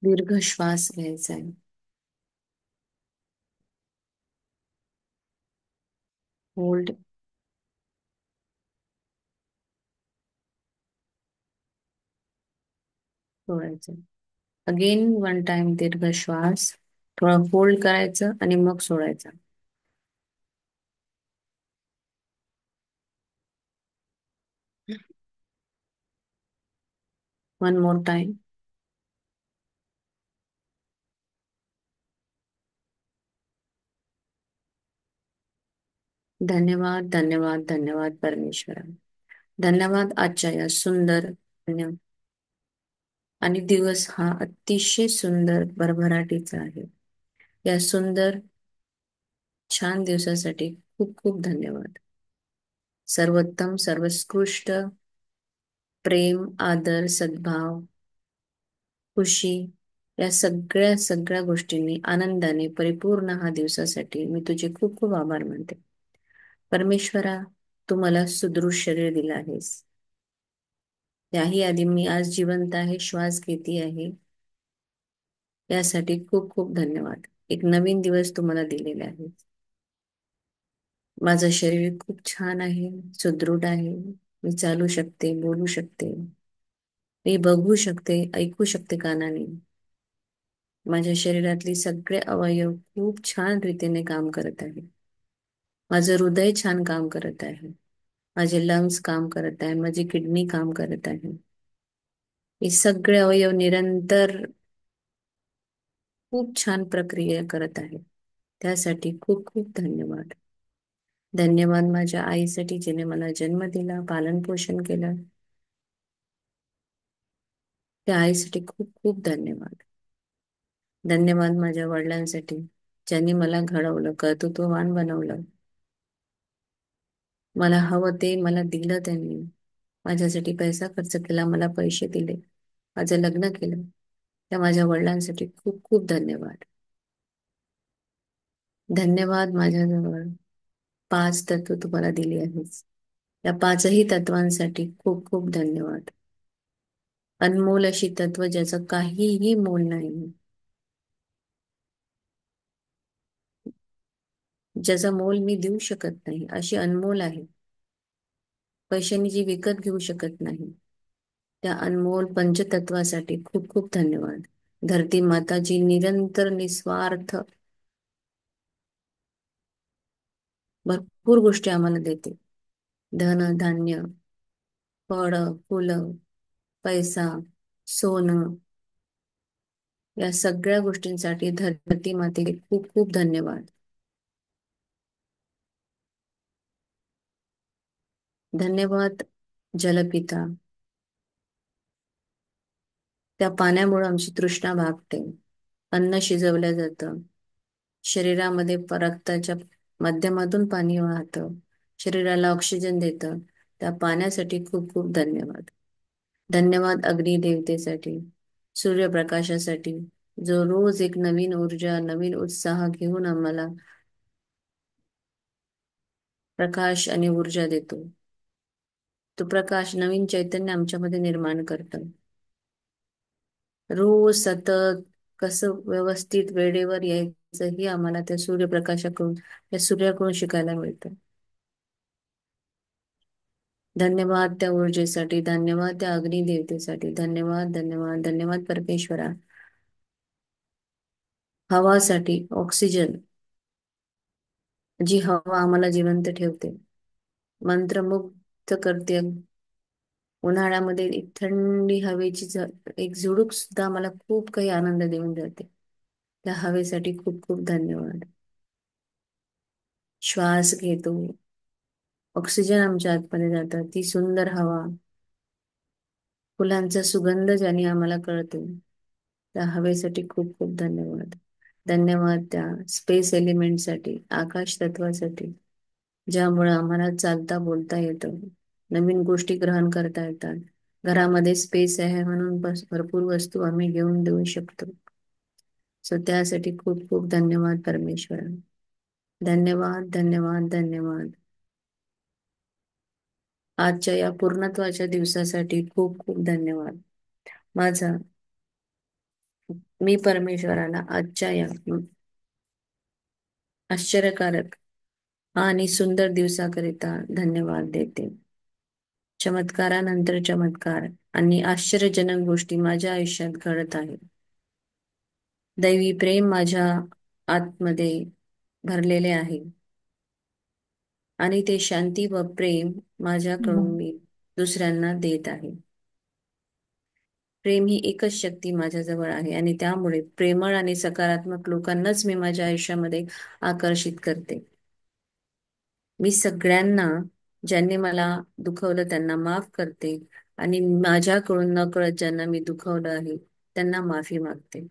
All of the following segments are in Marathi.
दीर्घ श्वास घ्यायचा आहे. होल्ड. सोडायचं. अगेन वन टाइम दीर्घ श्वास. थोडा होल्ड करायचं आणि मग सोडायचं. One more time. धन्यवाद, धन्यवाद, धन्यवाद परमेश्वरा. धन्यवाद आजच्या या सुंदर आणि दिवस हा अतिशय सुंदर भरभराटीचा आहे. या सुंदर छान दिवसासाठी खूप खूप धन्यवाद. सर्वोत्तम, सर्वोत्कृष्ट प्रेम, आदर, सद्भाव, खुशी या सगळ्या सगळ्या गोष्टींनी आनंदाने परिपूर्ण हा दिवसासाठी मी तुझे खूप खूप आभार मानते. परमेश्वरा, तू मला सुदृढ शरीर दिलं आहेस. त्याही आधी मी आज जिवंत आहे, श्वास घेते आहे. यासाठी खूप खूप धन्यवाद. एक नवीन दिवस तुम्हाला दिलेला आहे. माझं शरीर खूप छान आहे, सुदृढ आहे. मी चालू शकते, बोलू शकते, मी बघू शकते, ऐकू शकते कानाने. माझ्या शरीरातली सगळे अवयव खूप छान रीतीने काम करत आहे. माझं हृदय छान काम करत आहे. माझे लंग्स काम करत आहे. माझी किडनी काम करत आहे. हे सगळे अवयव निरंतर खूप छान प्रक्रिया करत आहे. त्यासाठी खूप खूप धन्यवाद. धन्यवाद माझ्या आईसाठी, जिने मला जन्म दिला, पालन पोषण केलं. त्या आईसाठी खूप खूप धन्यवाद. धन्यवाद माझ्या वडिलांसाठी, ज्यांनी मला घडवलं, कर्तृत्ववान बनवलं. मला हवं ते मला दिलं त्यांनी. माझ्यासाठी पैसा खर्च केला, मला पैसे दिले, माझं लग्न केलं. त्या माझ्या वडिलांसाठी खूप खूप धन्यवाद. धन्यवाद माझ्याजवळ पाच तत्व तुम्हाला दिली आहेस. या पाचही तत्वांसाठी खूप खूप धन्यवाद. अनमोल अशी तत्व ज्याचं काहीही मोल नाही, ज्याचा मोल मी देऊ शकत नाही, अशी अनमोल आहे. पैशांनी जी विकत घेऊ शकत नाही, त्या अनमोल पंचतत्वासाठी खूप खूप धन्यवाद. धरती माता जी निरंतर निस्वार्थ भरपूर गोष्टी आम्हाला देते. धन धान्य, फळं, फुलं, पैसा, सोनं, या सगळ्या गोष्टींसाठी धरती मातेचे खूप खूप धन्यवाद. धन्यवाद जलपिता. त्या पाण्यामुळे आमची तृष्णा भागते. अन्न शिजवलं जातं. शरीरामध्ये रक्ताच्या माध्यमातून पाणी वाहतं. शरीराला ऑक्सिजन देतं. त्या पाण्यासाठी खूप खूप धन्यवाद. धन्यवाद अग्निदेवतेसाठी, सूर्यप्रकाशासाठी, जो रोज एक नवीन ऊर्जा, नवीन उत्साह घेऊन आम्हाला प्रकाश आणि ऊर्जा देतो. तो प्रकाश नवीन चैतन्य आमच्यामध्ये निर्माण करतो. रोज सतत कसं व्यवस्थित वेळेवर यायचं ही आम्हाला त्या सूर्यप्रकाशाकडून, त्या सूर्याकडून शिकायला मिळतं. धन्यवाद त्या ऊर्जेसाठी, धन्यवाद त्या अग्निदेवतेसाठी, धन्यवाद, धन्यवाद, धन्यवाद परमेश्वरा. हवासाठी, ऑक्सिजन, जी हवा आम्हाला जिवंत ठेवते, मंत्रमुग्ध करते. उन्हाळ्यामध्ये एक थंडी हवेची एक झुळूक सुद्धा आम्हाला खूप काही आनंद देऊन जाते. त्या हवेसाठी खूप खूप धन्यवाद. श्वास घेतो, ऑक्सिजन आमच्या आतमध्ये जातं, ती सुंदर हवा, फुलांचा सुगंध ज्याने आम्हाला कळतो, त्या हवेसाठी खूप खूप धन्यवाद. धन्यवाद त्या स्पेस एलिमेंटसाठी, आकाश तत्वासाठी, ज्यामुळे आम्हाला चालता बोलता येतं, नवीन गोष्टी ग्रहण करता येतात. घरामध्ये स्पेस आहे म्हणून भरपूर वस्तू आम्ही घेऊन देऊ शकतो. सो त्यासाठी खूप खूप धन्यवाद परमेश्वर. धन्यवाद, धन्यवाद, धन्यवाद. आजच्या या पूर्णत्वाच्या दिवसासाठी खूप खूप धन्यवाद. माझा मी परमेश्वराला आजच्या या आश्चर्यकारक आणि सुंदर दिवसाकरिता धन्यवाद देते. चमत्कारानंतर चमत्कार आणि आश्चर्यजनक गोष्टी माझ्या आयुष्यात घडत आहेत. दैवी प्रेम माझ्या आतमध्ये भरलेले आहे आणि ते शांती व प्रेम माझ्याकडून मी दुसऱ्यांना देत आहे. प्रेम ही एकच शक्ती माझ्याजवळ आहे आणि त्यामुळे प्रेमळ आणि सकारात्मक लोकांनाच मी माझ्या आयुष्यामध्ये आकर्षित करते. मी सगळ्यांना, ज्यांनी मला दुखवलं त्यांना माफ करते आणि माझ्याकडून नकळत ज्यांना मी दुखवलं आहे त्यांना माफी मागते.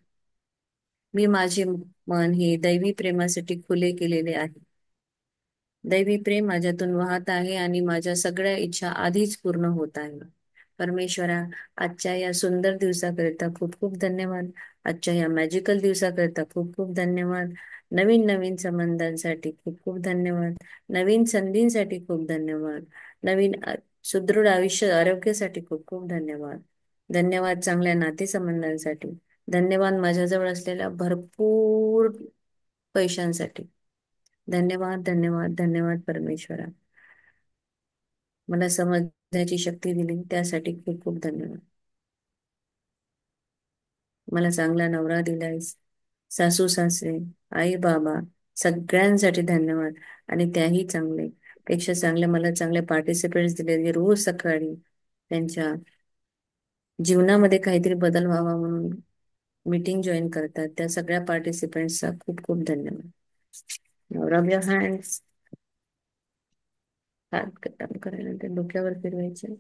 मी माझे मन हे दैवी प्रेमासाठी खुले केलेले आहे. दैवी प्रेम माझ्यातून वाहत आहे आणि माझ्या सगळ्या इच्छा आधीच पूर्ण होत आहे. परमेश्वरा, आजच्या या सुंदर दिवसाकरिता खूप खूप धन्यवाद. आजच्या या मॅजिकल दिवसाकरिता खूप खूप धन्यवाद. नवीन नवीन संबंधांसाठी खूप खूप धन्यवाद. नवीन संधींसाठी खूप धन्यवाद. नवीन सुदृढ आयुष्य आरोग्यासाठी खूप खूप धन्यवाद. धन्यवाद चांगल्या नातेसंबंधांसाठी. धन्यवाद माझ्याजवळ असलेल्या भरपूर पैशांसाठी. धन्यवाद धन्यवाद धन्यवाद परमेश्वरा. मला समजण्याची शक्ती दिली त्यासाठी खूप खूप धन्यवाद. मला चांगला नवरा दिलायस, सासू सासरे, आई बाबा सगळ्यांसाठी धन्यवाद. आणि त्याही चांगले पेक्षा चांगले मला चांगले पार्टिसिपेंट्स दिले जे रोज सकाळी त्यांच्या जीवनामध्ये काहीतरी बदल व्हावा म्हणून मीटिंग जॉईन करतात. त्या सगळ्या पार्टिसिपेंट्सचा खूप खूप धन्यवाद. रब युअर हँड्स. हात काम करायनंतर डोक्यावर फिरवायचे.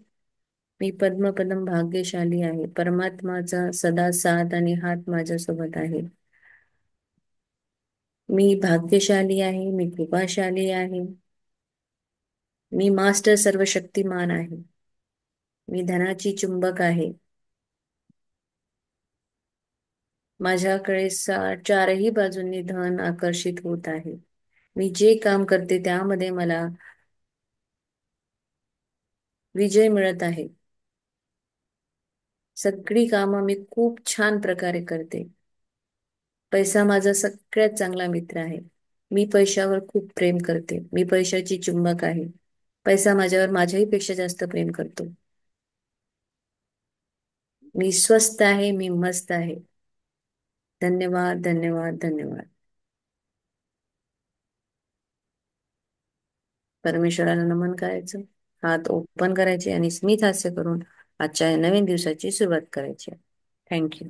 मी पद्मपदम भाग्यशाली आहे. परमात्माचा सदा साथ आणि हात माझ्यासोबत आहे. मी भाग्यशाली आहे. मी कृपाशाली आहे. मी मास्टर सर्वशक्तिमान आहे. मी धनाची चुंबक आहे. माझ्याकडे चारही बाजूंनी धन आकर्षित होत आहे. मी जे काम करते त्यामध्ये मला विजय मिळत आहे. सगळी कामं मी खूप छान प्रकारे करते. पैसा माझा सगळ्यात चांगला मित्र आहे. मी पैशावर खूप प्रेम करते. मी पैशाची चुंबक आहे. पैसा माझ्यावर माझ्याही पेक्षा जास्त प्रेम करतो. मी स्वस्त आहे. मी मस्त आहे. धन्यवाद धन्यवाद धन्यवाद. परमेश्वराला नमन करायचं, हात ओपन करायचे आणि स्मित हास्य करून आजच्या या नवीन दिवसाची सुरुवात करायची. थँक्यू.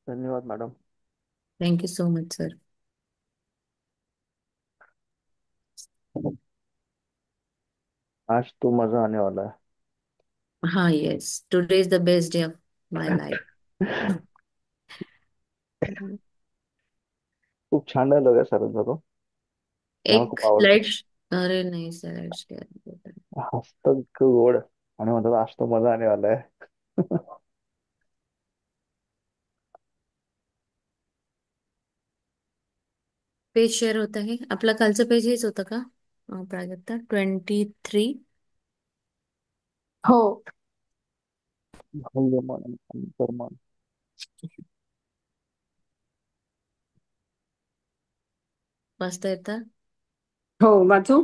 धन्यवाद madam. Thank you so much sir. आज तो मजा आने वाला हाँ yes, today is the best day of my life. है। खूप छान डायलॉग आहे सरांचा तो, मला एक खूप आवडतो. लाईट. अरे नाही सर, हसतो इतकं गोड आणि म्हणतात आज तो मजा आने वाला है। पेज शेअर होत आहे. आपला कालचं पेज हेच होतं का प्राजक्ता? 23. हो. बाह्य मन आणि अंतर्मन। वाचता येतं? हो, वाचू.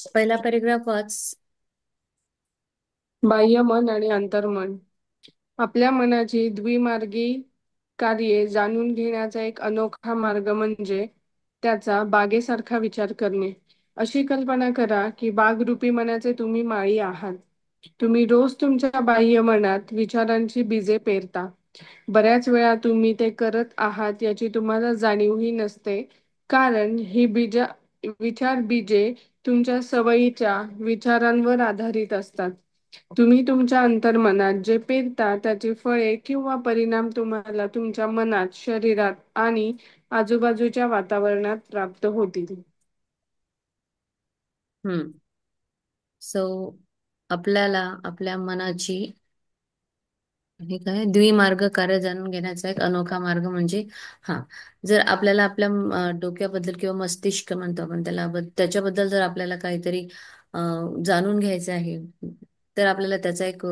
पहिला पॅरेग्राफ वाच. बाह्य मन आणि अंतर्मन आपल्या मनाची द्विमार्गी कार्ये जाणून घेण्याचा एक अनोखा मार्ग म्हणजे त्याचा बागेसारखा विचार करणे. अशी कल्पना करा की बागरूपी मनाचे तुम्ही माळी आहात. तुम्ही रोज तुमच्या बाह्य मनात विचारांची बीजे पेरता. बऱ्याच वेळा तुम्ही ते करत आहात याची तुम्हाला जाणीवही नसते, कारण ही विचार बीजे तुमच्या सवयीच्या विचारांवर आधारित असतात. तुम्ही तुमच्या अंतर्मनात जे पेरता त्याची फळे किंवा परिणाम तुम्हाला तुमच्या मनात, शरीरात आणि आजूबाजूच्या वातावरणात प्राप्त होतील. हम्म. सो आपल्याला आपल्या मनाची हे काय द्विमार्ग कार्य जाणून घेण्याचा एक अनोखा मार्ग म्हणजे हा, जर आपल्याला आपल्या डोक्याबद्दल किंवा मस्तिष्क म्हणतो आपण त्याला त्याच्याबद्दल जर आपल्याला काहीतरी जाणून घ्यायचं आहे, तर आपल्याला त्याचा एक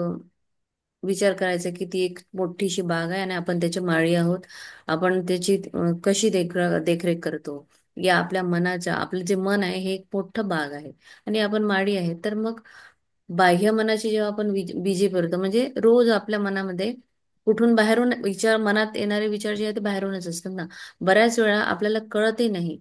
विचार करायचा की ती एक मोठीशी बाग आहे आणि आपण त्याची माळी आहोत. आपण त्याची कशी देखरेख करतो, या आपल्या मनाच्या, आपलं जे मन आहे हे एक मोठं बाग आहे आणि आपण माळी आहे. तर मग बाह्य मनाची जेव्हा आपण बीजी भरतो, म्हणजे रोज आपल्या मनामध्ये कुठून बाहेरून विचार, मनात येणारे विचार जे आहेत ते बाहेरूनच असतात ना. बऱ्याच वेळा आपल्याला कळतही नाही,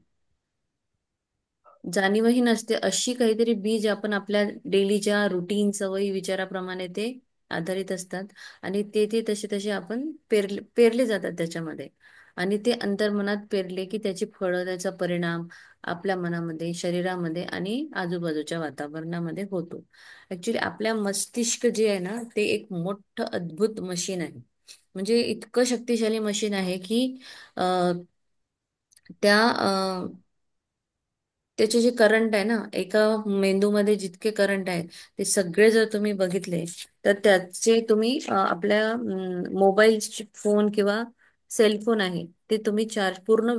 जाणीवही नसते, अशी काहीतरी बीज आपण आपल्या डेलीच्या रुटीन सवयी विचाराप्रमाणे ते आधारित असतात आणि ते तसे तसे आपण पेरले जातात त्याच्यामध्ये. आणि ते अंतर्मनात पेरले की त्याची फळं, त्याचा परिणाम आपल्या मनामध्ये, शरीरामध्ये आणि आजूबाजूच्या वातावरणामध्ये होतो. ऍक्च्युली आपल्या मस्तिष्क जे आहे ना, ते एक मोठं अद्भुत मशीन आहे. म्हणजे इतकं शक्तिशाली मशीन आहे की अं, त्या त्याचे जे करंट आहे ना, एका मेंदूमध्ये जितके करंट आहे ते सगळे जर तुम्ही बघितले, तर त्याचे तुम्ही आपल्या मोबाईल फोन किंवा सेलफोन आहे ते तुम्ही चार्ज, पूर्ण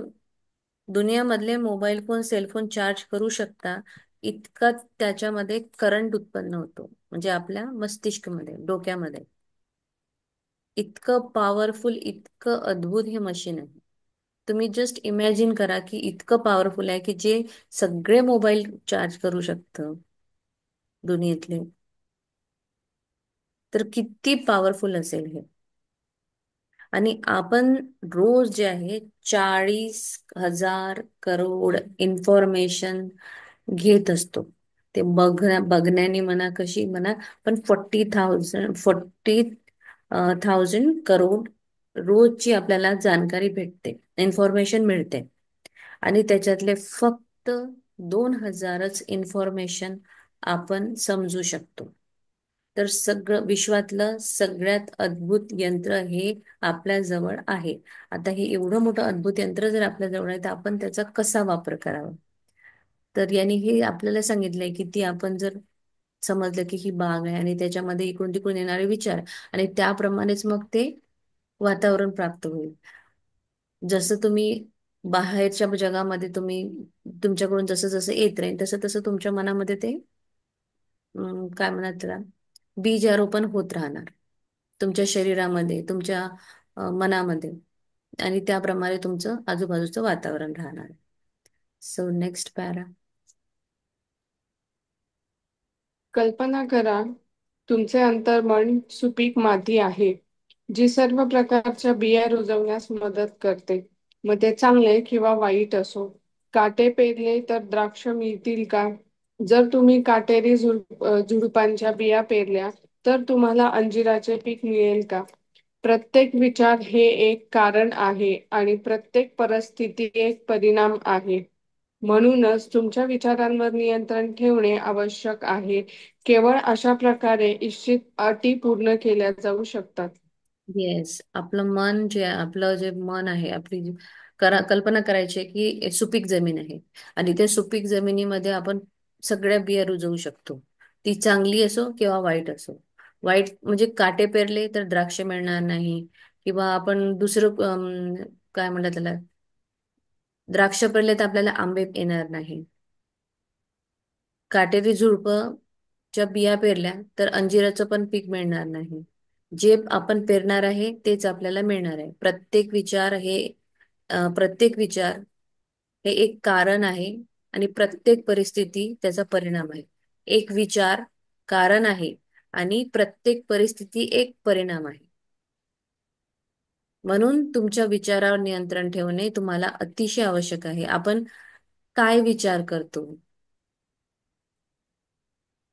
दुनियामधले मोबाईल फोन, सेलफोन चार्ज करू शकता, इतका त्याच्यामध्ये करंट उत्पन्न होतो. म्हणजे आपल्या मस्तिष्कमध्ये, डोक्यामध्ये इतकं पॉवरफुल, इतकं अद्भुत हे मशीन आहे. तुम्ही जस्ट इमॅजिन करा की इतकं पॉवरफुल आहे की जे सगळे मोबाईल चार्ज करू शकतं दुनियेतले. तर किती पॉवरफुल असेल हे. आणि आपण रोज जे आहे 40,000 करोड इन्फॉर्मेशन घेत असतो. ते बघण्याने म्हणा, कशी म्हणा, पण 40,000 करोड रोजची आपल्याला जाणकारी भेटते, इन्फॉर्मेशन मिळते. आणि त्याच्यातले फक्त 2,000च इन्फॉर्मेशन आपण समजू शकतो. तर सगळं विश्वातलं सगळ्यात अद्भुत यंत्र हे आपल्या जवळ आहे. आता हे एवढं मोठं अद्भुत यंत्र जर आपल्या जवळ आहे, तर आपण त्याचा कसा वापर करावा? तर यांनी हे आपल्याला सांगितलंय की ती आपण जर समजलं की ही बाग आहे आणि त्याच्यामध्ये इकडून तिकडून येणारे विचार आणि त्याप्रमाणेच मग ते वातावरण प्राप्त होईल. जसं तुम्ही बाहेरच्या जगामध्ये तुम्ही, तुमच्याकडून जसं जसं येत राहील तसं तसं तुमच्या मनामध्ये ते काय म्हणतात त्याला, बीजारोपण होत राहणार तुमच्या शरीरामध्ये, तुमच्या मनामध्ये, आणि त्याप्रमाणे तुमचं आजूबाजूचं वातावरण राहणार. So next para. कल्पना करा, तुमचे अंतर्मन सुपीक माती आहे, जी सर्व प्रकारच्या बिया रुजवण्यास मदत करते. मग ते चांगले किंवा वाईट असो. काटे पेरले तर द्राक्ष मिळतील का? जर तुम्ही काटेरी झुडुपांच्या बिया पेरल्या तर तुम्हाला अंजिराचे पीक मिळेल का? प्रत्येक विचार हे एक कारण आहे आणि प्रत्येक परिस्थिती एक परिणाम आहे. म्हणूनच तुमच्या विचारांवर नियंत्रण ठेवणे आवश्यक आहे. केवळ अशा प्रकारे इच्छित अटी पूर्ण केल्या जाऊ शकतात. येस, आपलं मन जे आपलं जे मन आहे, आपली कल्पना करायची आहे की सुपीक जमीन आहे आणि त्या सुपीक जमिनीमध्ये आपण सगळ्या बिया रुजवू शकतो. ती चांगली असो किंवा वाईट असो. वाईट म्हणजे काटे पेरले तर द्राक्ष मिळणार नाही, किंवा आपण दुसरं काय म्हणतात त्याला, द्राक्ष पेरले तर आपल्याला आंबे येणार नाही. काटेरी झुडपच्या बिया पेरल्या तर अंजिराचं पण पीक मिळणार नाही. जे आपण पेरणार आहे तेच आपल्याला मिळणार आहे. प्रत्येक विचार हे एक कारण आहे आणि प्रत्येक परिस्थिती त्याचा परिणाम आहे. एक विचार कारण आहे आणि प्रत्येक परिस्थिती एक परिणाम आहे. म्हणून तुमच्या विचारावर नियंत्रण ठेवणे तुम्हाला अतिशय आवश्यक आहे. आपण काय विचार करतो,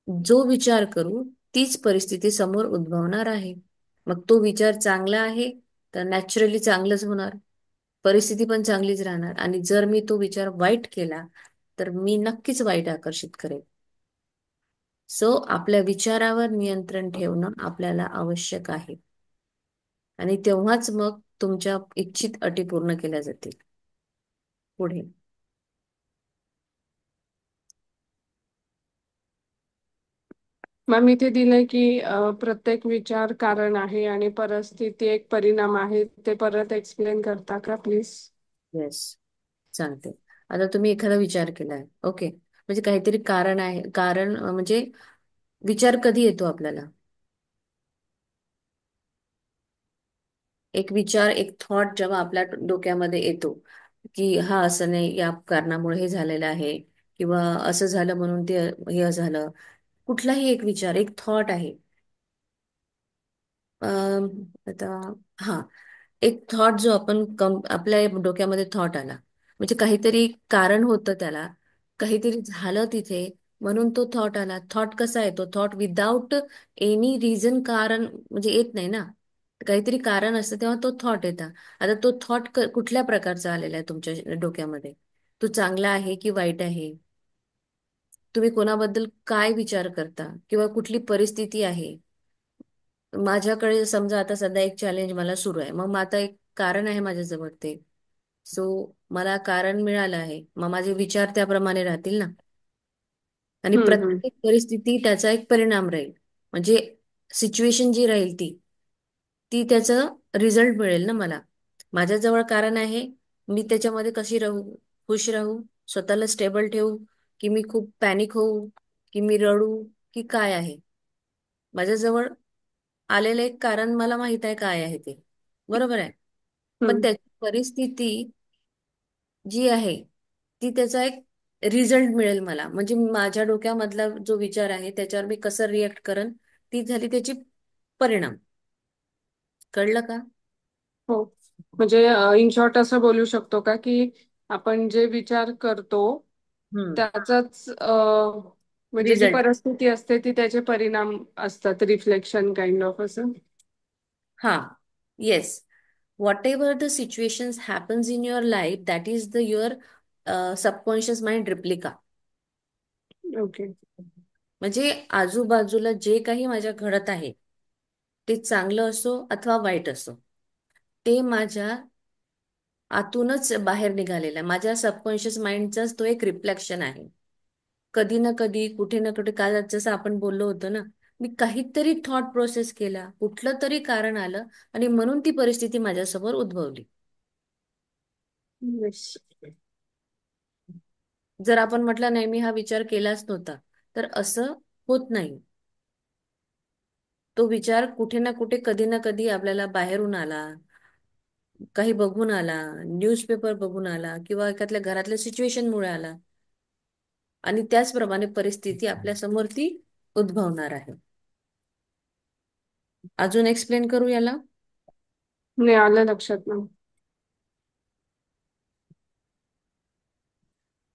जो विचार करू तीच परिस्थिती समोर उद्भवणार आहे. मग तो विचार चांगला आहे तर नॅचरली चांगलंच होणार, परिस्थिती पण चांगलीच राहणार. आणि जर मी तो विचार वाईट केला तर मी नक्कीच वाईट आकर्षित करेल. सो आपल्या विचारावर नियंत्रण ठेवणं आपल्याला आवश्यक आहे आणि तेव्हाच मग तुमच्या इच्छित अटी पूर्ण केल्या जातील. पुढे. मॅम इथे दिलंय की प्रत्येक विचार कारण आहे आणि परिस्थिती एक परिणाम आहे. ते परत एक्सप्लेन करता का प्लीज? येस, सांगते. आता तुम्ही एखादा विचार केलाय, ओके, म्हणजे काहीतरी कारण आहे. कारण म्हणजे विचार कधी येतो आपल्याला? एक विचार, एक थॉट जेव्हा आपल्या डोक्यामध्ये येतो, की हा असं नाही, या कारणामुळे हे झालेलं आहे, किंवा असं झालं म्हणून ते हे झालं. कुठलाही एक विचार, एक थॉट आहे. अं, आता हा एक थॉट जो आपण आपल्या डोक्यामध्ये थॉट आला, म्हणजे काहीतरी कारण होतं त्याला, काहीतरी झालं तिथे, म्हणून तो थॉट आला. थॉट कसा येतो? थॉट विदाउट एनी रिझन, कारण म्हणजे येत नाही ना. काहीतरी कारण असतं तेव्हा तो थॉट येतात. आता तो थॉट कुठल्या प्रकारचा आलेला आहे तुमच्या डोक्यामध्ये? तो चांगला आहे की वाईट आहे? तुम्ही कोणाबद्दल काय विचार करता, किंवा कुठली परिस्थिती आहे? माझ्याकडे समजा आता सध्या एक चॅलेंज मला सुरू आहे, मग आता एक कारण आहे माझ्याजवळ ते. सो मला कारण मिळालं आहे, मग माझे विचार त्याप्रमाणे राहतील ना. आणि हम्म. प्रत्येक परिस्थिती त्याचा एक परिणाम राहील. म्हणजे सिच्युएशन जी राहील ती ती त्याचं रिझल्ट मिळेल ना मला. माझ्याजवळ कारण आहे, मी त्याच्यामध्ये कशी राहू? खुश राहू? स्वतःला स्टेबल ठेवू? की मी खूप पॅनिक होऊ? की मी रडू? की काय आहे? माझ्याजवळ आलेलं एक कारण मला माहित आहे काय आहे ते. बरोबर आहे. पण हम्म. त्याची परिस्थिती जी आहे ती त्याचा एक रिझल्ट मिळेल मला. म्हणजे माझ्या डोक्यामधला जो विचार आहे त्याच्यावर मी कसं रिएक्ट करन, ती झाली त्याची परिणाम. कळलं का? हो. म्हणजे इन शॉर्ट असं बोलू शकतो का की आपण जे विचार करतो हम्म. त्याचाच म्हणजे जी रिझल्ट. परिस्थिती असते ती त्याचे परिणाम असतात, रिफ्लेक्शन काइंड ऑफ असं. हा. Yes. whatever the situations happens in your life, that is the your subconscious mind replica. Okay. म्हणजे आजूबाजूला जे काही माझ्या घडत आहे, ते चांगलं असो अथवा वाईट असो, ते माझ्या आतूनच बाहेर निघालेला आहे. माझ्या सबकॉन्शियस माइंडचाच तो एक रिफ्लेक्शन आहे. कधी ना कधी, कुठे ना कुठे, काल जसं आपण बोललो होतो ना, मी काहीतरी थॉट प्रोसेस केला, कुठलं तरी कारण आलं, आणि म्हणून ती परिस्थिती माझ्यासमोर उद्भवली. येस. जर आपण म्हटलं नाही, मी हा विचार केलाच नव्हता, तर असं होत नाही. तो विचार कुठे ना कुठे, कधी ना कधी आपल्याला बाहेरून आला, काही बघून आला, न्यूजपेपर बघून आला, किंवा एखाद्या घरातल्या सिच्युएशनमुळे आला, आणि त्याचप्रमाणे परिस्थिती आपल्या समोर ती उद्भवणार आहे. अजून एक्सप्लेन करू याला? नाही आलं लक्षात ना.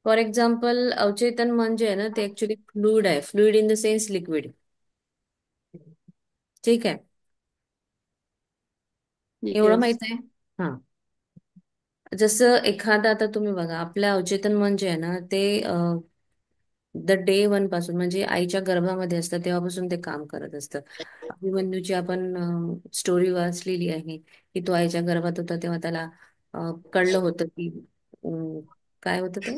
फॉर एक्झाम्पल, अवचेतन म्हणजे आहे ना, ते ऍक्च्युली फ्लुइड आहे. Fluid in the sense liquid. ठीक आहे. एवढं येस. माहित आहे. हा. जसं एखादा, आता तुम्ही बघा, आपल्या अवचेतन म्हणजे आहे ना, ते द डे वन पासून, म्हणजे आईच्या गर्भामध्ये असतं तेव्हापासून ते काम करत असतं. अभिमन्यूची आपण स्टोरी वाचलेली आहे, की तो आईच्या गर्भात होता तेव्हा त्याला कळलं होतं की अं, काय होतं ते,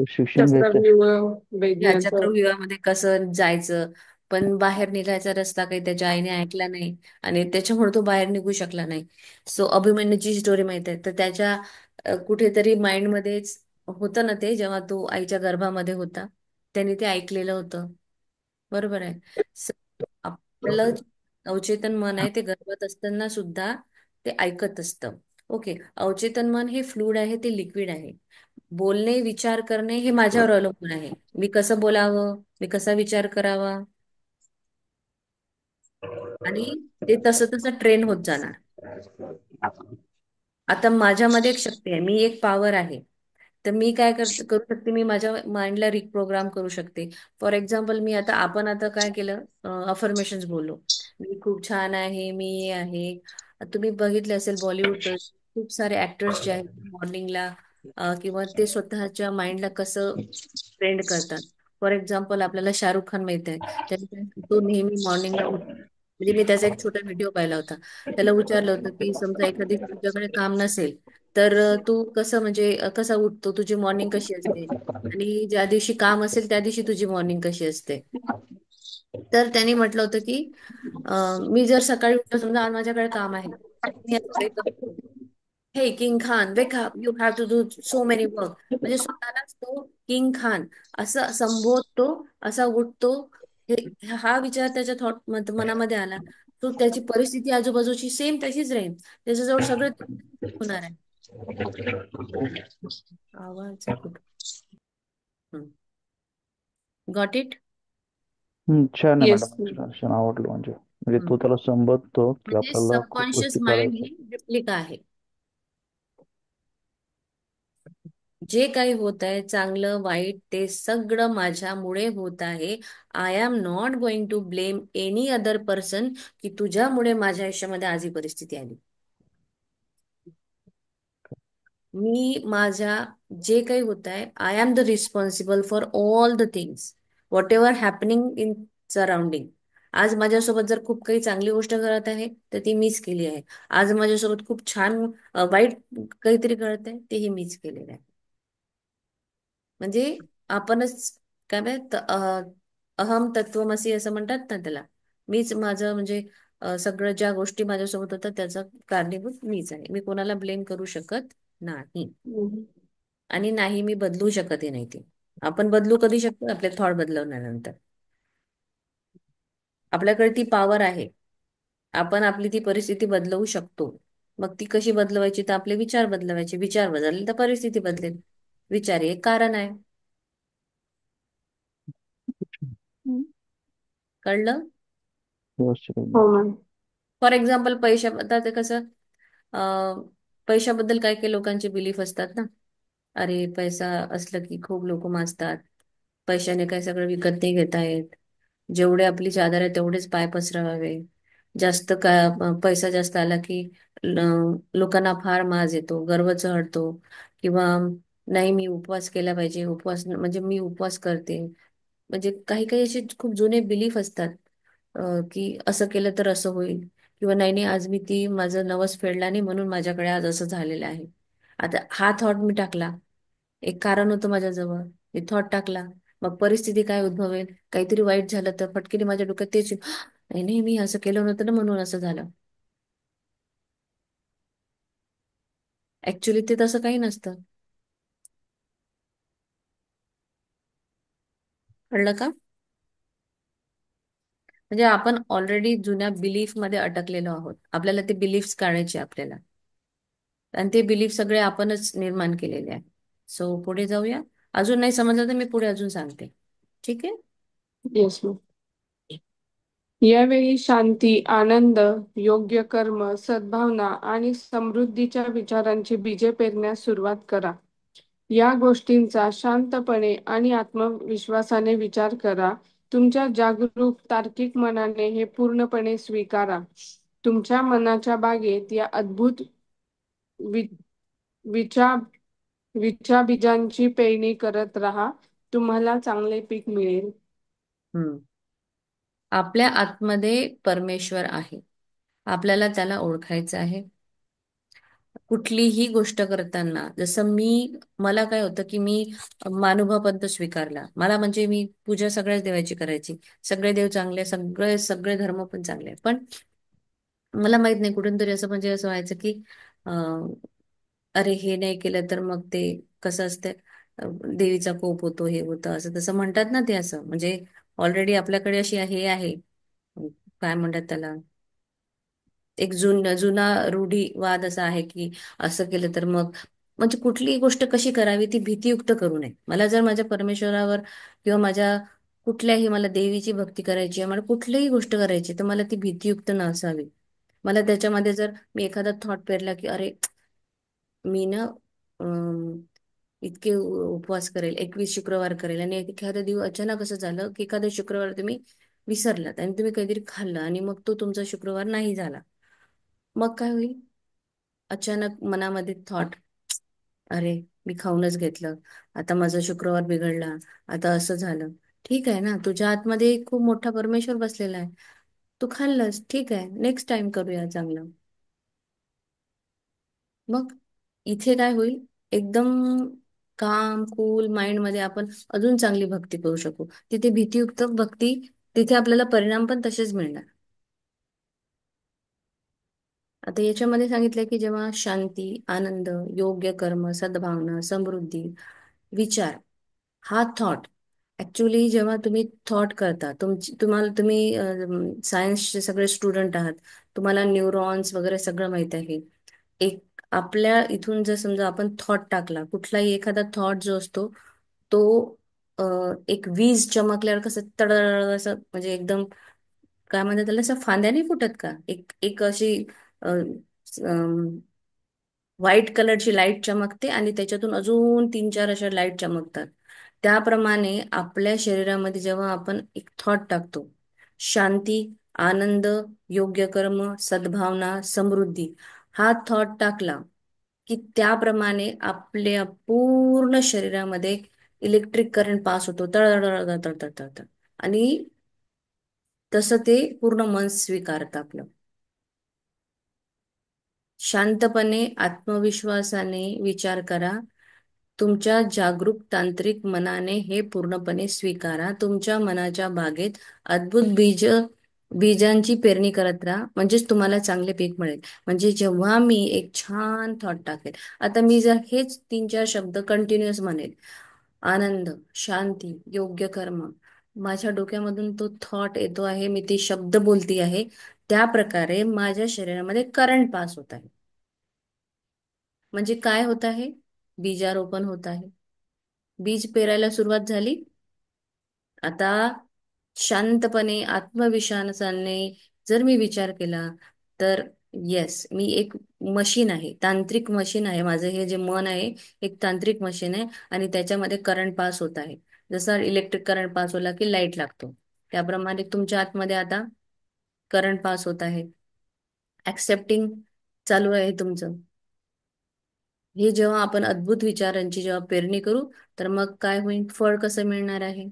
शिक्षण घ्यायचं. चक्रव्यूह ह्या वेदीयाचं. चक्रव्यूहामध्ये कसं जायचं. पण बाहेर निघायचा रस्ता काही त्याच्या आईने ऐकला नाही, आणि त्याच्यामुळे तो बाहेर निघू शकला नाही. सो अभिमन्यूची स्टोरी माहित आहे. तर त्याच्या कुठेतरी माइंड मध्येच होतं ना ते, जेव्हा तो आईच्या गर्भामध्ये होता, त्याने ते ऐकलेलं होतं. बरोबर आहे. स- आपलं अवचेतन मन आहे, ते गर्भात असताना सुद्धा ते ऐकत असतं. ओके. अवचेतन मन हे फ्लूइड आहे, ते लिक्विड आहे. बोलणे, विचार करणे हे माझ्यावर अवलंबून आहे. मी कसं बोलावं, मी कसा विचार करावा, आणि ते तसं तसं ट्रेन होत जाणार. आता माझ्यामध्ये एक शक्ती आहे, मी एक पॉवर आहे. तर मी काय करू शकते, मी माझ्या माइंडला रिप्रोग्राम करू शकते. फॉर एक्झाम्पल, मी आता, आपण आता काय केलं, अफर्मेशन्स बोललो. मी खूप छान आहे, मी हे आहे. तुम्ही बघितले असेल बॉलिवूड, खूप सारे ऍक्टर्स जे आहेत मॉर्निंगला, किंवा ते स्वतःच्या माइंडला कसं ट्रेंड करतात. फॉर एक्झाम्पल, आपल्याला शाहरुख खान माहित आहे. तो नेहमी मॉर्निंगला म्हणजे मी त्याचा एक छोटा व्हिडिओ पाहिला होता. त्याला विचारलं होतं की समजा एखादी तुझ्याकडे काम नसेल, तर तू कसं, म्हणजे कसा उठतो, तुझी मॉर्निंग कशी असते, आणि ज्या दिवशी काम असेल त्या दिवशी तुझी मॉर्निंग कशी असते. तर त्यांनी म्हटलं होतं की मी जर सकाळी उठलो, समजा आज माझ्याकडे काम आहे, मी आज सकाळी काम केलं. हे king Khan wake up, you have to do so many work. म्हणजे स्वतःलाच तो किंग खान असं संबोधतो, असा उठतो. हे हा विचार त्याच्या मनामध्ये आला, तो त्याची परिस्थिती आजूबाजूची सेम तशीच राहील, त्याच्याजवळ सगळं होणार आहे. आवाज कुठं? Got it. छान आहे येस. मॅडम, छान छान आवडलं. म्हणजे तो म्हणजे त्याला संबोधतो की आपल्याला खूप सबकॉन्शियस गोष्टी माइंड करायच्या. ही रिप्लिका आहे. जे काही होत आहे चांगलं वाईट ते सगळं माझ्यामुळे होत आहे. I am not going to blame any other person, की तुझ्यामुळे माझ्या आयुष्यामध्ये आज ही परिस्थिती आली. मी माझ्या जे काही होत आहे, I am the responsible for all the things what ever happening in surrounding. आज माझ्यासोबत जर खूप काही चांगली गोष्ट घडत आहे तर ती मीच केली आहे. आज माझ्यासोबत खूप छान वाईट काहीतरी घडत आहे तेही मीच केलेलं आहे. म्हणजे आपणच काय अहम तत्वमसी असं म्हणतात ना त्याला. मीच माझं म्हणजे सगळं ज्या गोष्टी माझ्यासोबत होतात त्याचा कारणीभूत मीच आहे. मी कोणाला ब्लेम करू शकत नाही. हम्म. आणि नाही मी बदलू शकतही नाही ते. आपण बदलू कधी शकतो? आपले थॉट बदलवल्यानंतर. आपल्याकडे ती पॉवर आहे. आपण आपली ती परिस्थिती बदलवू शकतो. मग ती कशी बदलवायची? तर आपले विचार बदलवायचे. विचार बदलले तर परिस्थिती बदलेल. विचार हे एक कारण आहे. हम्म. कळलं? व्यवस्थित एकदम. हो मॅम. फॉर एक्झाम्पल पैशा, आता ते कसं पैशाबद्दल काही काही लोकांचे बिलीफ असतात ना. अरे पैसा असलं की खूप लोक माजतात. पैशाने काय सगळं विकत नाही घेता येत. जेवढे आपली चादर आहे तेवढेच पाय पसरवावे. जास्त का पैसा जास्त आला की लोकांना फार माज येतो, गर्व चढतो. किंवा नाही मी उपवास केला पाहिजे, उपवास म्हणजे मी उपवास करते. म्हणजे काही काही असे खूप जुने बिलीफ असतात, की असं केलं तर असं होईल. किंवा नाही नाही आज मी ती माझं नवस फेडला नाही म्हणून माझ्याकडे आज असं झालेलं आहे. आता हा थॉट मी टाकला, एक कारण होतं माझ्याजवळ, मी थॉट टाकला. मग परिस्थिती काय उद्भवेल, काहीतरी वाईट झालं तर फटकीने माझ्या डोक्यात तेच येईल, नाही नाही मी असं केलं नव्हतं ना म्हणून असं झालं. ऍक्च्युली ते तसं काही नसतं. कळलं का? म्हणजे आपण ऑलरेडी जुन्या बिलीफ मध्ये अटकलेलो आहोत. आपल्याला ते बिलीफ्स काढायचे आपल्याला. आणि ते बिलीफ सगळे आपणच निर्माण केलेले आहे. सो पुढे जाऊया. अजून नाही समजलं तर मी पुढे अजून सांगते. ठीक आहे. Yes ma'am. यावेळी शांती, आनंद, योग्य कर्म, सद्भावना आणि समृद्धीच्या विचारांची बीजे पेरण्यास सुरुवात करा. या गोष्टींचा शांतपणे आणि आत्मविश्वासाने विचार करा. तुमच्या जागरूक, तार्किक मनाने हे पूर्णपणे स्वीकारा. तुमच्या मनाच्या बागेत या अद्भुत वि विचा विचाबीजांची पेरणी करत राहा. तुम्हाला चांगले पीक मिळेल. हम्म. आपल्या आतमध्ये परमेश्वर आहे. आपल्याला त्याला ओळखायचं आहे. कुठलीही गोष्ट करताना जसं मला काय होतं की मी मानुभाव पंथ स्वीकारला. मला म्हणजे मी पूजा सगळ्याच देवाची करायची. सगळे देव चांगले, सगळे सगळे धर्म पण चांगले, पण मला माहित नाही कुठून तरी असं म्हणजे असं व्हायचं की अं, अरे हे नाही केलं तर मग ते कसं असतं, देवीचा कोप होतो, हे होतं, असं तसं म्हणतात ना. ते असं म्हणजे ऑलरेडी आपल्याकडे अशी हे आहे, काय म्हणतात त्याला, एक जुना रूढीवाद असा आहे की असं केलं तर मग म्हणजे कुठलीही गोष्ट कशी करावी ती भीतीयुक्त करू नये. मला जर माझ्या परमेश्वरावर किंवा माझ्या कुठल्याही, मला देवीची भक्ती करायची आहे, मला कुठलीही गोष्ट करायची, तर मला ती भीतीयुक्त नसावी. मला त्याच्यामध्ये जर मी एखादा थॉट पेरला की अरे मी ना इतके उपवास करेल, 21 शुक्रवार करेल, आणि एखाद्या दिवस अचानक असं झालं की एखाद्या शुक्रवार तुम्ही विसरलात आणि तुम्ही काहीतरी खाल्लं आणि मग तो तुमचा शुक्रवार नाही झाला. मग काय होईल? अचानक मनामध्ये थॉट, अरे मी खाऊनच घेतलं, आता माझा शुक्रवार बिघडला, आता असं झालं. ठीक आहे ना, तुझ्या आतमध्ये एक खूप मोठा परमेश्वर बसलेला आहे. तू खाल्लंस, ठीक आहे, नेक्स्ट टाइम करूया चांगलं. मग इथे काय होईल? एकदम काम कूल माइंड मध्ये आपण अजून चांगली भक्ती करू शकू. तिथे भीतीयुक्त भक्ती, तिथे आपल्याला परिणाम पण तसेच मिळणार. आता याच्यामध्ये सांगितलं की जेव्हा शांती, आनंद, योग्य कर्म, सद्भावना, समृद्धी, विचार, हा थॉट, ऍक्च्युली जेव्हा तुम्ही थॉट करता, तुम्ही सायन्सचे सगळे स्टुडंट आहात, तुम्हाला न्यूरॉन्स वगैरे सगळं माहित आहे. एक आपल्या इथून जर समजा आपण थॉट टाकला, कुठलाही एखादा थॉट जो असतो तो अ, एक वीज चमकल्यावर कसं तड असं म्हणजे एकदम काय म्हणतात त्याला, असं फांद्या नाही फुटत का, एक एक अशी व्हाईट कलरची लाईट चमकते आणि त्याच्यातून अजून तीन चार अशा लाईट चमकतात. त्याप्रमाणे आपल्या शरीरामध्ये जेव्हा आपण एक थॉट टाकतो, शांती, आनंद, योग्य कर्म, सद्भावना, समृद्धी, हा थॉट टाकला की त्याप्रमाणे आपल्या पूर्ण शरीरामध्ये इलेक्ट्रिक करंट पास होतो, तळतळ तळतळ तळतळ. आणि तसं ते पूर्ण मन स्वीकारतं आपलं. शांतपणे, आत्मविश्वासाने विचार करा. तुमच्या जागरूक तांत्रिक मनाने हे पूर्णपणे स्वीकारा. तुमच्या मनाच्या बागेत अद्भुत बीजांची पेरणी करत राहा, म्हणजेच तुम्हाला चांगले पीक मिळेल. म्हणजे जेव्हा मी एक छान थॉट टाकेल, आता मी जर हेच तीन चार शब्द कंटिन्युअस म्हणेल, आनंद, शांती, योग्य कर्म, माझ्या डोक्यामधून तो थॉट येतो आहे, मी ते शब्द बोलती आहे, त्या प्रकारे माझ्या शरीरामध्ये करंट पास होत आहे. म्हणजे काय होत आहे? बीजारोपण होत आहे. बीज पेरायला सुरुवात झाली. आता शांतपणे आत्मविश्वासाने जर मी विचार केला, तर येस, मी एक मशीन आहे, तांत्रिक मशीन आहे. माझं हे जे मन आहे एक तांत्रिक मशीन आहे आणि त्याच्यामध्ये करंट पास होत आहे. जसा इलेक्ट्रिक करंट पास होला की लाईट लागतो, त्याप्रमाणे तुमच्या आतमध्ये आता करंट पास होत आहे. ऍक्सेप्टिंग चालू आहे तुमचं. हे जेव्हा आपण अद्भुत विचारांची जेव्हा पेरणी करू, तर मग काय होईल? फळ कसं मिळणार आहे?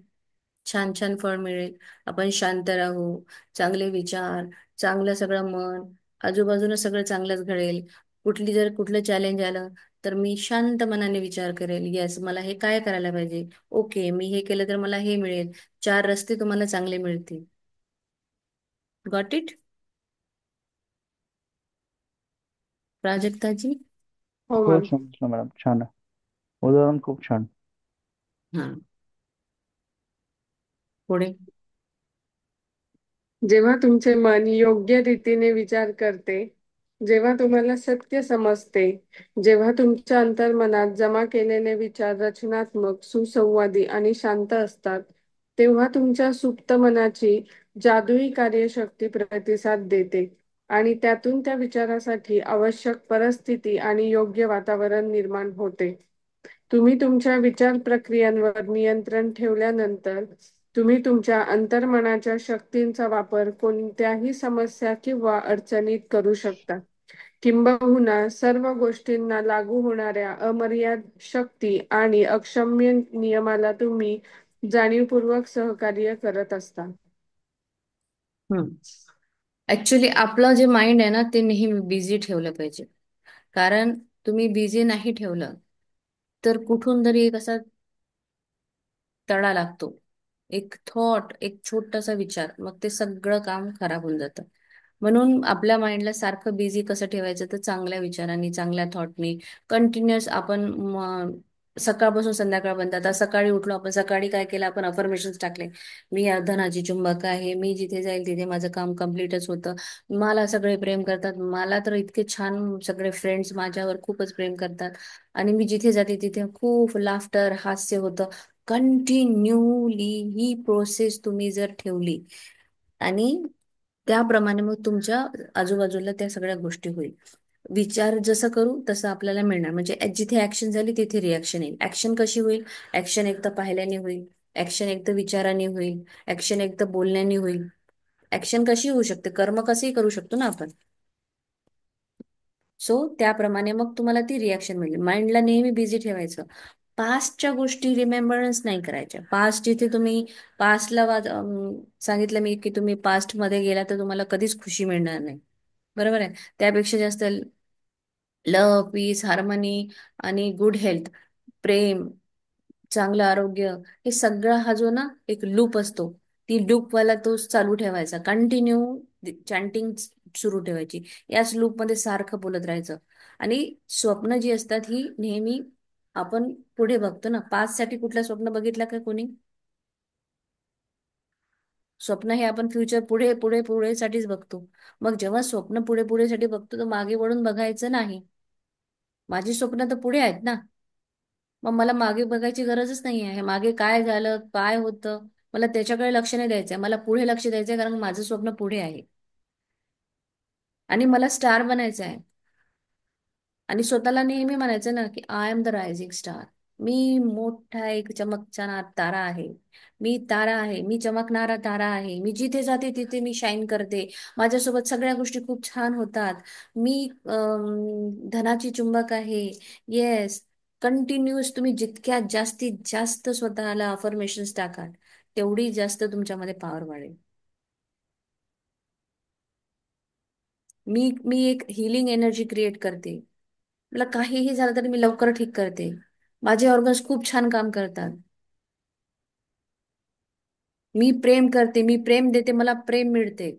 छान छान फळ मिळेल. आपण शांत राहू, चांगले विचार, चांगलं सगळं मन, आजूबाजूला सगळं चांगलंच घडेल. कुठलं चॅलेंज आलं तर मी शांत मनाने विचार करेल, येस मला हे काय करायला पाहिजे, ओके मी हे केलं तर मला हे मिळेल. चार रस्ते तुम्हाला चांगले मिळतील. गॉट इट प्राजक्ताजी? हो हो मॅम. समजलं मॅडम, छान आहे, उदाहरण खूप छान. हा, पुढे. जेव्हा तुमचे मन योग्य रीतीने विचार करते, जेव्हा तुम्हाला सत्य समजते, जेव्हा तुमच्या अंतर्मनात जमा केलेले विचार रचनात्मक, सुसंवादी आणि शांत असतात, तेव्हा तुमच्या सुप्त मनाची जादुई कार्यशक्ती प्रतिसाद देते आणि त्यातून त्या विचारासाठी आवश्यक परिस्थिती आणि योग्य वातावरण निर्माण होते. तुम्ही तुमच्या विचार प्रक्रियांवर नियंत्रण ठेवल्यानंतर तुम्ही तुमच्या अंतर्मनाच्या शक्तींचा वापर कोणत्याही समस्या किंवा अडचणीत करू शकता. किंबहुना सर्व गोष्टींना लागू होणाऱ्या अमर्याद शक्ती आणि अक्षम्य नियमाला तुम्ही जाणीवपूर्वक सहकार्य करत असता. हम्म. ऍक्च्युली आपलं जे माइंड आहे ना, ते नेहमी बिझी ठेवलं पाहिजे. कारण तुम्ही बिझी नाही ठेवलं तर कुठून तरी एक असा तडा लागतो. एक थॉट, एक छोटासा विचार, मग ते सगळं काम खराब होऊन जातं. म्हणून आपल्या माइंडला सारखं बिझी कसं ठेवायचं, तर चांगल्या विचारांनी, चांगल्या थॉटनी कंटिन्युअस आपण सकाळपासून संध्याकाळपर्यंत. आता सकाळी उठलो आपण, सकाळी काय केलं आपण? अफर्मेशन्स टाकले, मी या धनाची चुंबक आहे, मी जिथे जाईल तिथे माझं काम कम्प्लीटच होतं, मला सगळे प्रेम करतात, मला तर इतके छान सगळे फ्रेंड्स माझ्यावर खूपच प्रेम करतात, आणि मी जिथे जाते तिथे खूप लाफ्टर, हास्य होतं. कंटिन्यूली ही प्रोसेस तुम्ही जर ठेवली आणि त्याप्रमाणे मग तुमच्या आजूबाजूला त्या सगळ्या गोष्टी होईल. विचार जसं करू तसं आपल्याला मिळणार. म्हणजे जिथे ऍक्शन झाली तिथे रिॲक्शन येईल. ऍक्शन कशी होईल? ऍक्शन एक तर पाहिल्याने होईल, ऍक्शन एक तर विचाराने होईल, ऍक्शन एक तर बोलण्याने होईल. ऍक्शन कशी होऊ शकते? कर्म कसंही करू शकतो ना आपण. सो त्याप्रमाणे मग तुम्हाला ती रिॲक्शन मिळेल. माइंडला नेहमी बिझी ठेवायचं. पास्टच्या गोष्टी रिमेंबरन्स नाही करायच्या. पास्ट जिथे तुम्ही पास्टला सांगितलं मी की तुम्ही पास्ट मध्ये गेला तर तुम्हाला कधीच खुशी मिळणार नाही, बरोबर आहे. त्यापेक्षा जास्त लव, पीस, हार्मनी आणि गुड हेल्थ, प्रेम, चांगलं आरोग्य, हे सगळं हा जो ना एक लूप असतो, ती लूपवाला तो चालू ठेवायचा कंटिन्यू. चॅन्टिंग सुरू ठेवायची. याच लूपमध्ये सारखं बोलत राहायचं. आणि स्वप्न जी असतात ही नेहमी आपण पुढे बघतो ना. पाच साठी कुठलं स्वप्न बघितलं का कोणी? स्वप्न हे आपण फ्युचर पुढे पुढे पुढे साठीच बघतो. मग जेव्हा स्वप्न पुढे पुढे साठी बघतो तर मागे वळून बघायचं नाही. माझी स्वप्न तर पुढे आहेत ना. मग मला मागे बघायची गरजच नाही आहे. मागे काय झालं, काय होतं, मला त्याच्याकडे लक्ष नाही द्यायचंय. मला पुढे लक्ष द्यायचंय, कारण माझं स्वप्न पुढे आहे आणि मला स्टार बनायचं आहे. आणि स्वतःला नेहमी म्हणायचं ना की I am the rising star. मी मोठा एक चमकणारा तारा आहे. मी तारा आहे, मी चमकणारा तारा आहे. मी जिथे जाते तिथे मी शाईन करते. माझ्यासोबत सगळ्या गोष्टी खूप छान होतात. मी धनाची चुंबक आहे. येस. कंटिन्युअस तुम्ही जितक्या जास्तीत जास्त स्वतःला अफर्मेशन्स टाकाल तेवढी जास्त तुमच्यामध्ये पॉवर वाढेल. मी एक हिलिंग एनर्जी क्रिएट करते. मला काहीही झालं तरी मी लवकर ठीक करते. माझे ऑर्गन्स खूप छान काम करतात. मी प्रेम करते, मी प्रेम देते, मला प्रेम मिळते.